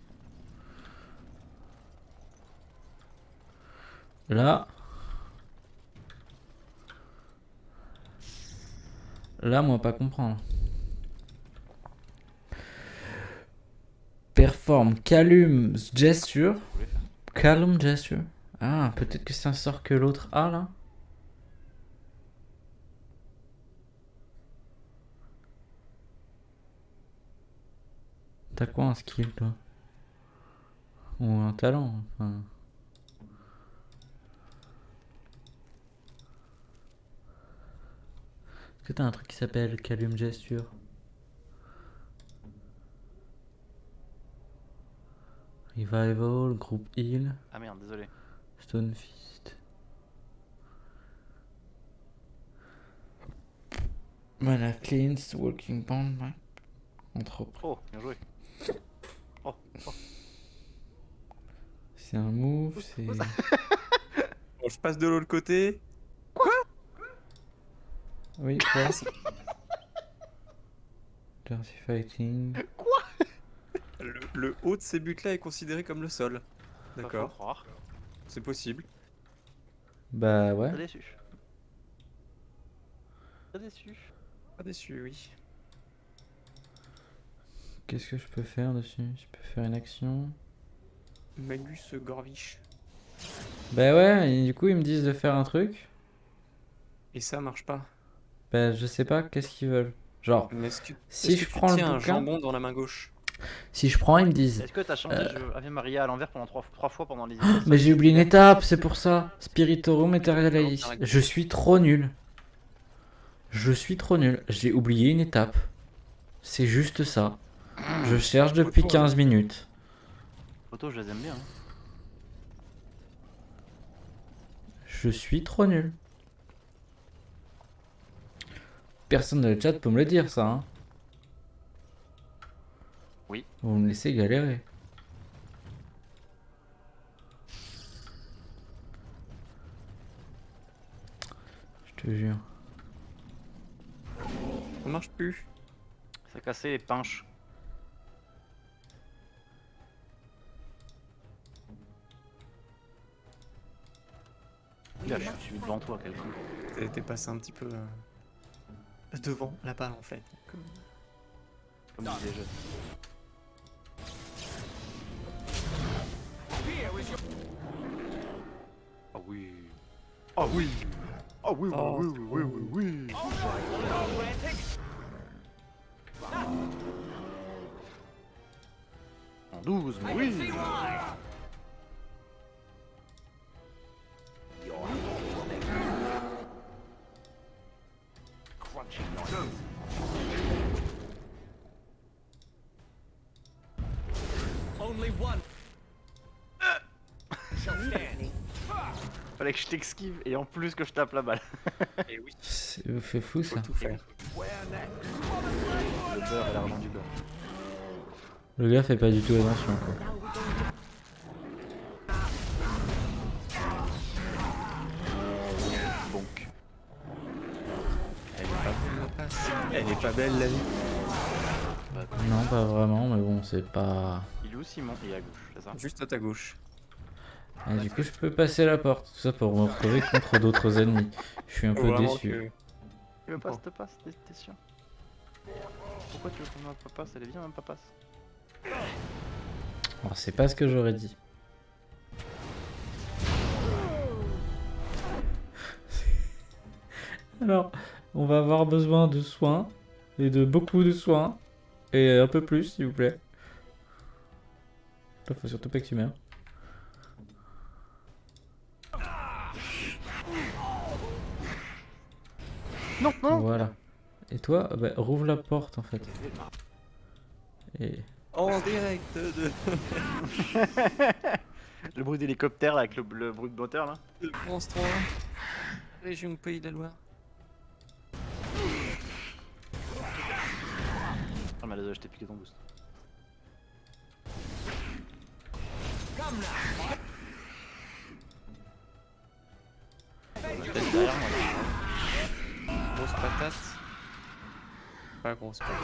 Là. Là, moi, pas comprendre. Performe Calum Gesture. Calum Gesture. Ah, peut-être que c'est un sort que l'autre a là. T'as quoi un skill toi? Ou un talent enfin. Est-ce que t'as un truc qui s'appelle Calum Gesture? Revival, groupe heal, Ah merde, désolé. Stone Fist. Voilà, cleanse, walking band, map. Entreprise. Oh, bien joué. Oh, oh. C'est un move, c'est. Bon, je passe de l'autre côté. Oui, quoi? Dirty Fighting. Le haut de ces buts-là est considéré comme le sol. Pas D'accord, faut croire. c'est possible. Bah ouais. Pas déçu. Pas déçu. Pas déçu, oui. Qu'est-ce que je peux faire dessus? Je peux faire une action. Magus Gorvish. Bah ouais, et du coup ils me disent de faire un truc. Et ça marche pas. Bah je sais pas, qu'est-ce qu'ils veulent. Genre, Mais est-ce que, si est-ce je que tu prends le tiens un bouquin- jambon dans la main gauche? Si je prends, ils me disent. Est-ce que t'as changé Ave Maria à l'envers pendant 3 fois pendant les Mais j'ai oublié une étape, c'est pour ça. Spiritorum Materialis. Je suis trop nul. Je suis trop nul. J'ai oublié une étape. C'est juste ça. Je cherche depuis 15 minutes. Photos, je les aime bien. Hein. Je suis trop nul. Personne dans le chat peut me le dire, ça. Hein. Oui. Vous me laissez galérer. Je te jure. Ça marche plus. Ça a cassé les pinches. Là, je suis devant toi, quel con. T'es passé un petit peu devant la balle en fait. Comme disait les jeunes. Ah oui. Ah oui. Ah oui, oui, Oh, oui, oui, oui, oui, oui. En 12, mais oui. Fallait que je t'esquive et en plus que je tape la balle. C'est fait fou ça. Tout faire. Le beurre et l'argent du beurre. Le gars fait pas du tout attention quoi. Donc. Elle est pas belle la passe. Elle est pas belle la vie. Non pas vraiment mais bon c'est pas... Il est où Simon? Il est à gauche, c'est ça? Juste à ta gauche. Ah, du coup je peux passer la porte. Tout ça pour me retrouver contre d'autres ennemis. Je suis un peu Vraiment déçu. que- Tu veux pas, te passe, t'es sûr? Pourquoi tu veux qu'on me passe? Elle est bien même pas passe. Alors c'est pas ce que j'aurais dit. Alors, on va avoir besoin de soins. Et de beaucoup de soins. Et un peu plus s'il vous plaît. Là, faut surtout pas que tu meurs. Non, non. Voilà. Et toi, bah, rouvre la porte en fait. Et... En direct de Le bruit d'hélicoptère là, avec le bruit de moteur là. France 3. Région Pays de la Loire. Ah mais désolé, je t'ai piqué ton boost. Peut-être derrière moi là. Grosse patate. Pas grosse patate.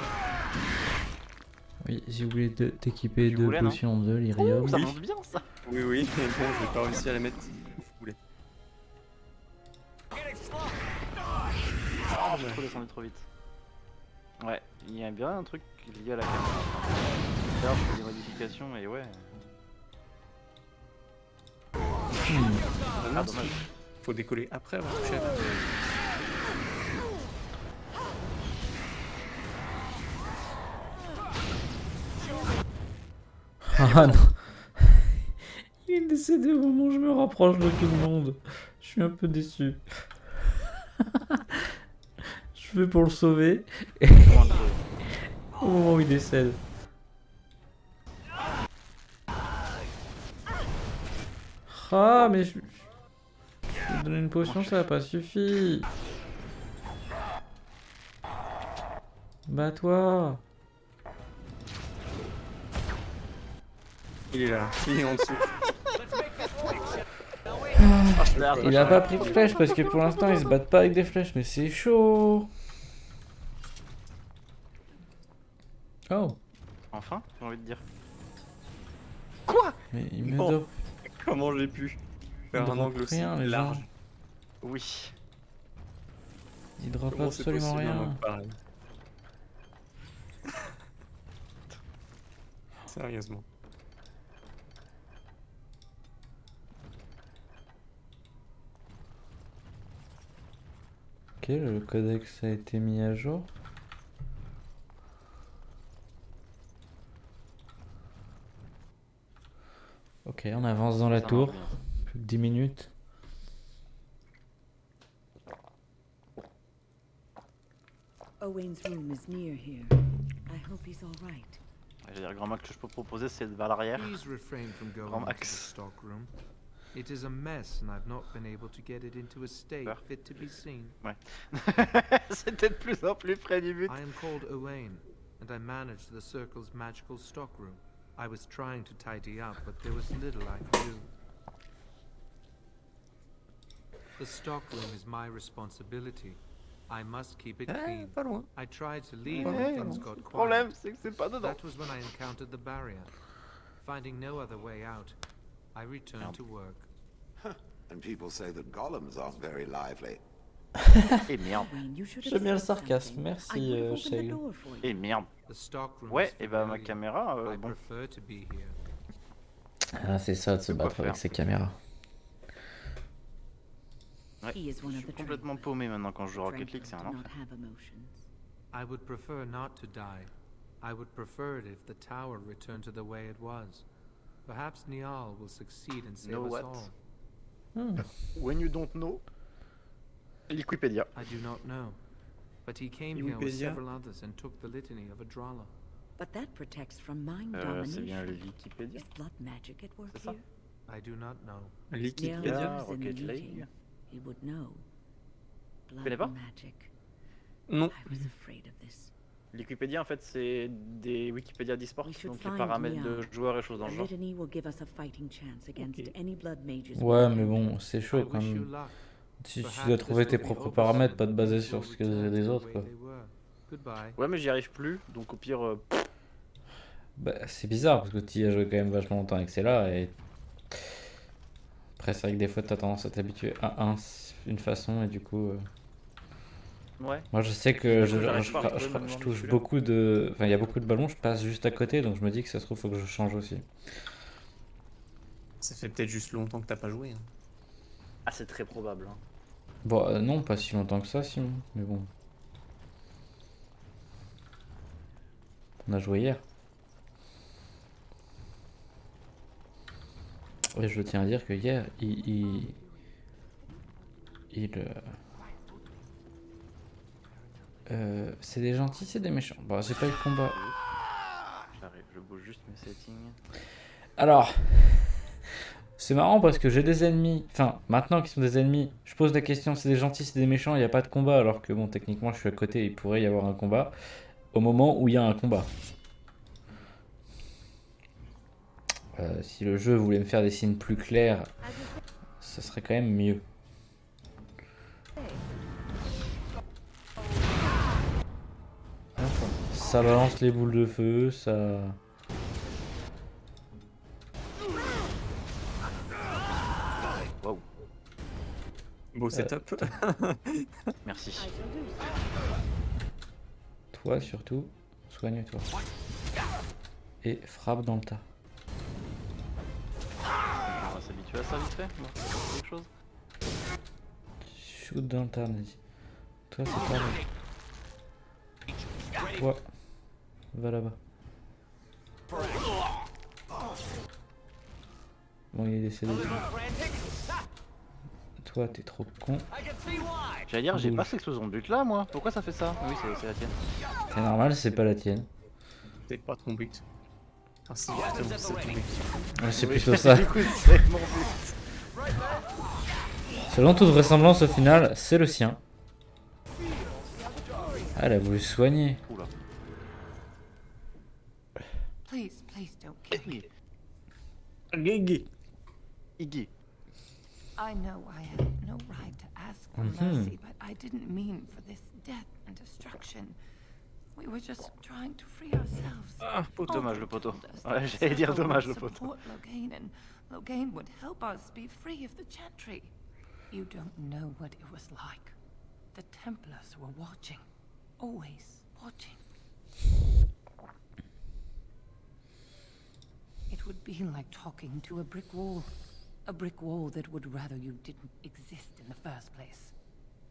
Oui, j'ai oublié de t'équiper Tu de voulais, non potions de lyrium. Oh, ça monte bien ça. Oui, oui, mais bon, j'ai pas réussi à la mettre. Je voulais. Ah, j'ai trop descendu trop vite. Ouais, il y a bien un truc lié à la caméra. D'ailleurs, je fais des modifications et ouais. Ah, dommage. Faut décoller après avoir touché à la... Ah non. Il est décédé au moment où je me rapproche de tout le monde. Je suis un peu déçu. Je fais pour le sauver. Au moment où il décède. Ah mais je lui ai donné une potion, ça a pas suffi. Bah toi. Il est là, il est en dessous. Il a pas pris de flèche parce que pour l'instant ils se battent pas avec des flèches, mais c'est chaud. Oh, Enfin, j'ai envie de dire. mais il me Non. dope Comment j'ai pu faire un angle aussi rien, les large? gens. Oui. Il drop Comment c'est absolument possible un rien. angle pareil? Sérieusement. Ok, le codex a été mis à jour. Ok, on avance dans la Ça tour. marche bien. Plus que 10 minutes. Owain's room is near here. I hope he's all right. Je veux dire, grand max que je peux proposer, c'est vers l'arrière. Please refrain from going Grand into the max. stockroom. It is a mess, and I've not been able to get it into a state Super. fit to be seen. C'était de plus en plus près du but. I am called Owain, and I manage the Circle's magical stockroom. I was trying to tidy up, but there was little I could do. The stockroom is my responsibility. I must keep it clean. Pas loin. I tried to leave Ouais, when things got Le quiet. problème, c'est que c'est pas dedans. That was when I encountered the barrier. Finding no other way out, I returned to work. And people say that golems aren't very lively. Et merde. Owain, you should have J'aime bien le said sarcasme, something. merci, I would have opened the Shale. door for you. Et merde. The stockroom Ouais, is et bah ma familiar. caméra, I bon. prefer to be here. Ah, c'est ça de se C'est quoi battre avec faire. ses caméras. Ouais. He is Je one of suis the complètement Draenei. paumé maintenant quand je joue Rocket Draenei League, c'est do un not enfer. have emotions. I would prefer not to die. I would prefer it if the tower returned to the way it was. Perhaps Niall will succeed and save Know us what? all. When you don't know. Wikipédia. I do not know. But he came here with Wikipédia. several others and took the litany of Adralla. But that protects from mind C'est bien le domination. Wikipédia. Is blood magic at work C'est ça. here? I do not know. Niall Wikipédia. was in the Rocket League. meeting. He would know. connais pas Blood magic. Non. I was afraid of this. Wikipédia en fait c'est des Wikipédia d'e-sport, We should donc les find paramètres de Niall. joueurs et choses dans The le genre. litany will give us a fighting chance against Ok. any blood mages. we Ouais, mais encounter. bon, c'est I chaud quand wish you même. luck. Si tu Perhaps dois this trouver will tes be propres oversoon paramètres, pas te and baser things sur will ce que return des to the autres, way quoi. they were. Goodbye. Ouais mais j'y arrive plus, donc au pire Bah, c'est bizarre parce que tu y as joué quand même vachement longtemps avec celle-là et. Après, c'est vrai que des fois t'as tendance à t'habituer à une façon et du coup. ouais. Moi je sais que Du coup, j'arrive pas à retrouver mon je nom touche musculaire. beaucoup de. Enfin, il y a beaucoup de ballons, je passe juste à côté donc je me dis que ça se trouve, faut que je change aussi. Ça fait peut-être juste longtemps que t'as pas joué. Hein. Ah c'est très probable. Hein. Bon, non, pas si longtemps que ça, sinon, mais bon. On a joué hier. Et je tiens à dire que hier, c'est des gentils, c'est des méchants. Bon, j'ai pas eu de combat. J'arrive, je bouge juste mes settings. Alors, c'est marrant parce que j'ai des ennemis, enfin, maintenant qu'ils sont des ennemis, je pose la question, c'est des gentils, c'est des méchants, il n'y a pas de combat, alors que bon, techniquement, je suis à côté, il pourrait y avoir un combat, au moment où il y a un combat. Si le jeu voulait me faire des signes plus clairs, ça serait quand même mieux. Ça balance les boules de feu, ça... Waouh, Beau setup. merci. Toi surtout, soigne-toi. Et frappe dans le tas. On va s'habituer à ça vite fait. Bon, c'est quelque chose. Shoot dans le tas, Nazi. Toi, c'est pareil. Toi, va là-bas. Bon, il est décédé. Toi, t'es trop con. J'allais dire, j'ai Bouge. pas cette explosion de but là moi. Pourquoi ça fait ça? Oui c'est la tienne. C'est normal, c'est pas la tienne. C'est pas ton but. Ah si, justement, c'est ton but. Ouais, c'est plutôt ça. Du coup c'est mon but. Selon toute vraisemblance, au final, c'est le sien. Ah, elle a voulu se soigner. Oula. Please, please don't kill me. Iggy. Iggy. I know I have no right to ask for mercy, but I didn't mean for this death and destruction. We were just trying to free ourselves. Ah, poteau. Dommage le poteau. Told us Ouais, that j'allais dire Circle dommage would le poteau. support Loghain, and Loghain would help us be free of the Chantry. You don't know what it was like. The Templars were watching. Always watching. It would be like talking to a brick wall. A brick wall that would rather you didn't exist in the first place.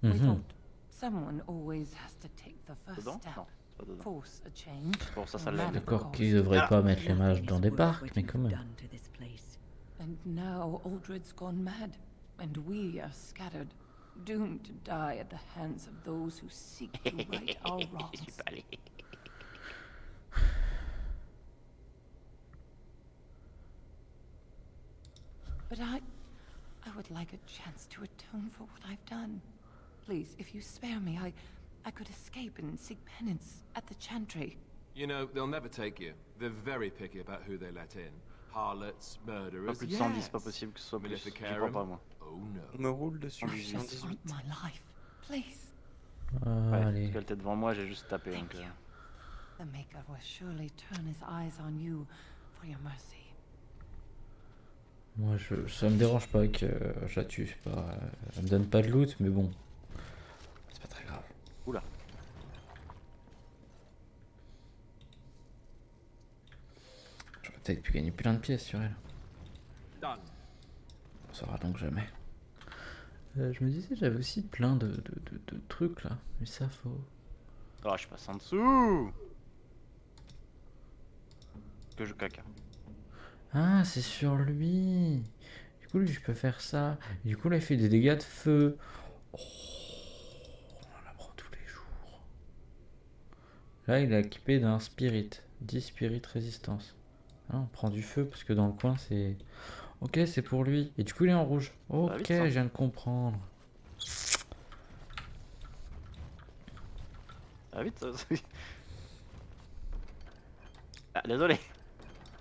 We thought someone always has to take the first Dedans? step. Non, c'est pas dedans. Force a change. Bon ça no l'aide. matter the D'accord cost. qu'ils devraient pas mettre les mages Nothing dans is des worth parcs, what mais you've quand même. done to this place. A And now Uldred's gone mad, and we are scattered, doomed to die at the hands of those who seek to right our J'y wrongs. suis pas allé. But I would like a chance to atone for what I've done. Please, if you spare me, I could escape and seek penance at the Chantry. You know, they'll never take you. They're very picky about who they let in. Harlots, Pas murderers. plus de 110, c'est pas possible que ce soit plus. J'y crois pas, moi. Oh no. On me roule dessus. I just want my life, please. Ouais, Allez. parce qu'elle était devant moi, j'ai juste tapé. Donc, Thank you. The Maker will surely turn his eyes on you for your mercy. Moi, ça me dérange pas que je la tue. C'est pas, elle me donne pas de loot, mais bon. C'est pas très grave. Oula. J'aurais peut-être pu gagner plein de pièces sur elle. Done. On saura donc jamais. Je me disais, j'avais aussi plein de trucs là. Mais ça, faut. Oh, je passe en dessous. Que je caca. Ah, c'est sur lui. Du coup, lui, je peux faire ça. Et du coup, là, il fait des dégâts de feu. Oh, on l'apprend tous les jours. Là, il est équipé d'un spirit. 10 spirit résistance. Ah, on prend du feu parce que dans le coin, c'est. Ok, c'est pour lui. Et du coup, il est en rouge. Ok, vite, ça. je viens de comprendre. Ah, vite, ça. Ah, désolé.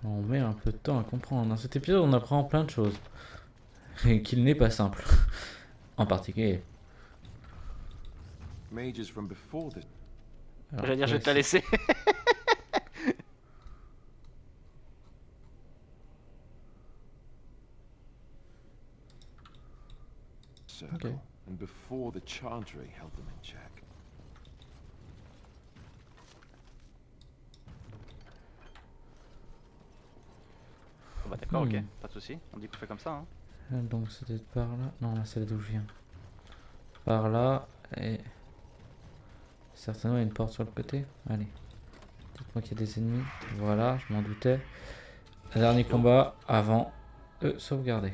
On met un peu de temps à comprendre. Dans cet épisode, on apprend plein de choses. Et qu'il n'est pas simple. En particulier. Mages from before the Alors, J'allais dire, je vais ouais, te la laisser. circle, Okay. and before the Chantry held them in check. Oh, bah d'accord, ok, Hmm. pas de soucis. On dit qu'on fait comme ça. Hein. Donc c'était par là. Non, là c'est d'où je viens. Par là et certainement il y a une porte sur le côté. Allez. Dites-moi qu'il y a des ennemis. Voilà, je m'en doutais. Dernier combat avant de sauvegarder.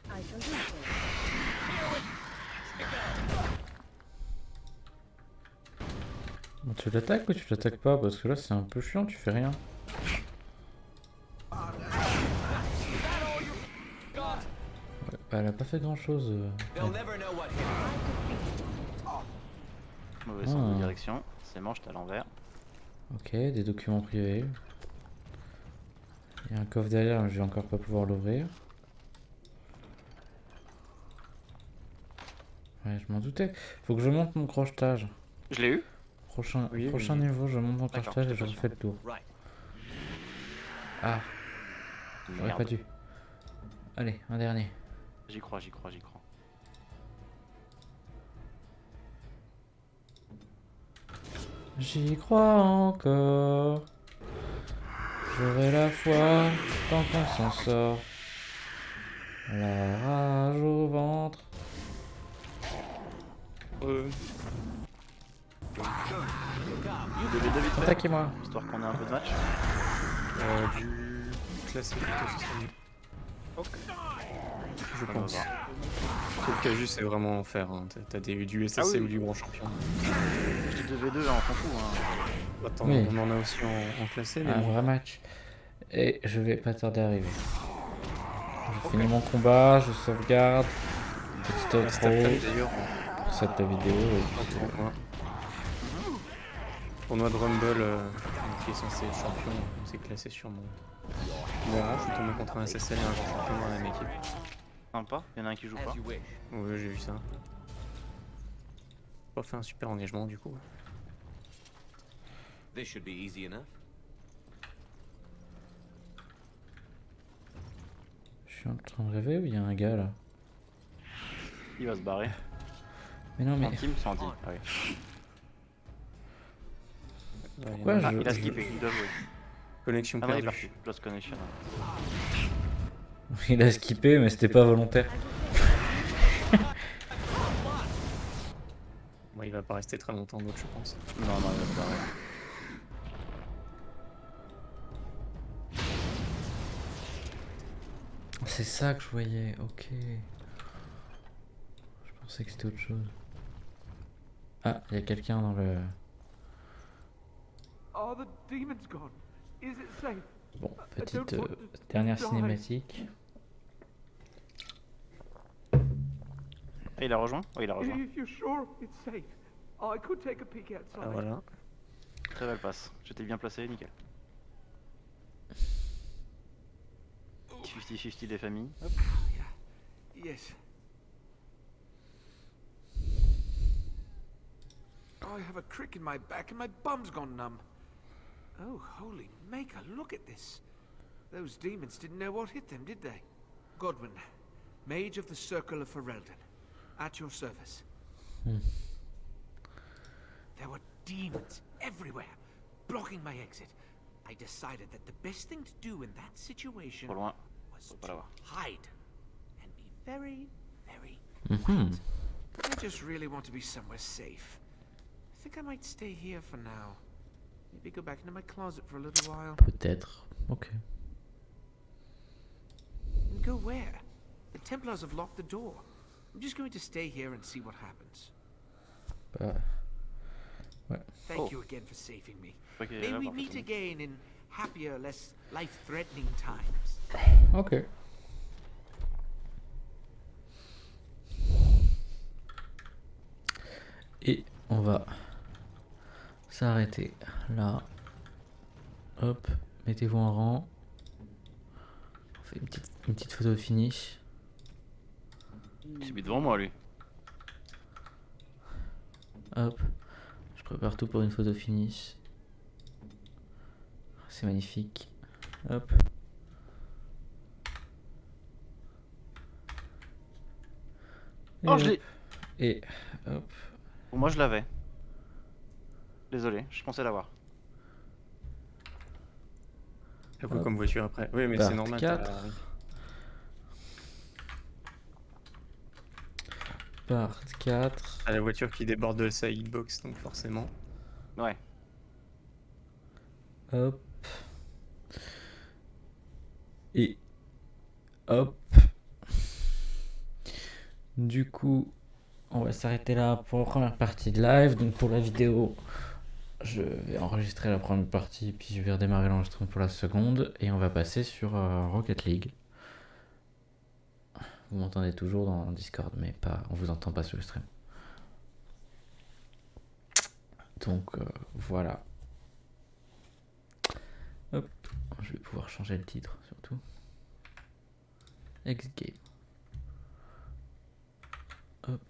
I shall do so. Bon, tu l'attaques ou tu l'attaques pas? Parce que là c'est un peu chiant, tu fais rien. Ouais, bah, elle a pas fait grand chose. Mauvais sens de Ah. direction. C'est manche, t'es à l'envers. Ok, des documents privés. Il y a un coffre derrière, mais je vais encore pas pouvoir l'ouvrir. Ouais, je m'en doutais. Faut que je monte mon crochetage. Je l'ai eu. Prochain, Oui, prochain oui. niveau, je monte mon D'accord, crochetage et je j'étais pas refais le tour. Right. Ah, j'aurais Merde. pas dû. Allez, un dernier. J'y crois, j'y crois, j'y crois. J'y crois encore. J'aurai la foi tant qu'on s'en sort. La rage au ventre. De vite fait, Attaquez-moi. histoire qu'on ait un peu de match. Du classé plutôt, ce serait mieux. Je On va pense. voir. Le Cajus, c'est vraiment enfer. Hein. T'as du SSC Ah oui. ou du grand champion. Je dis 2v2, hein, on s'en fout. Hein. Attends, Oui. on en a aussi en classé, mais Un bon. vrai match. Et je vais pas tarder à arriver. Je finis mon combat, je sauvegarde. Petit Ah, cet après-midi, outro d'ailleurs, pour cette vidéo. Et en puis, tournoi. Tournoi de Rumble qui est censé être champion, c'est classé sur mon rang. Je suis tombé contre un SSL et un grand champion dans la même équipe. Sympa, il y en a un qui joue pas. As you wish. Ouais, j'ai vu ça. Pas fait un super engagement du coup. This should be easy enough. je suis en train de rêver ou il y a un gars là? Il va se barrer. Mais non, mais. En team, sans team. Ah oui. Ouais, Pourquoi Ah, je- il a skippé, il doit jouer. Connexion Ah non, il est perdue. parti. Lost connection. Il a skippé, mais c'était pas volontaire. Bon, il va pas rester très longtemps d'autre, je pense. Non, non, il va pas. C'est ça que je voyais, ok. Je pensais que c'était autre chose. Ah, il y a quelqu'un dans le... Are the demons gone? Is it safe? Bon, I petite don't want to dernière die. cinématique. Ah, il a rejoint? Oui, il a rejoint. If you're sure it's safe, I could take a peek outside. Ah, voilà. Très belle passe. J'étais bien placé, nickel. 50-50 des familles. Hop. Yes. I have a crick in my back and my bum's gone numb. Oh, holy maker, look at this. Those demons didn't know what hit them, did they? Godwin, Mage of the Circle of Ferelden, at your service. There were demons everywhere, blocking my exit. I decided that the best thing to do in that situation Trop loin. was Faut pas to l'avoir. hide and be very, very Mhm. I just really want to be somewhere safe. I think I might stay here for now. Maybe go back into my closet for a little while. Peut-être. Ok. And go where? The Templars have locked the door. I'm just going to stay here and see what happens. Bah, Thank Oh. you again for saving me. Je crois qu'il est May là, we par meet contre. again in happier, less life-threatening times. ok. Et on va s'arrêter là. Hop, mettez-vous en rang. On fait une petite photo de finish. Il s'est mis devant moi, lui. Hop, je prépare tout pour une photo finish. C'est magnifique. Hop. Et Oh, je hop. l'ai. Et hop. Bon, moi, je l'avais. Désolé, je pensais l'avoir. T'as quoi Hop. comme voiture après? Oui, mais Part c'est normal. 4. Part 4. T'as la voiture qui déborde de sa hitbox, donc forcément. Ouais. Hop. Et hop. Du coup, on va s'arrêter là pour la première partie de live. Donc pour la vidéo, je vais enregistrer la première partie, puis je vais redémarrer l'enregistrement pour la seconde. Et on va passer sur Rocket League. Vous m'entendez toujours dans Discord, mais pas, on vous entend pas sur le stream. Donc voilà. Hop, je vais pouvoir changer le titre surtout. X-Game. Hop.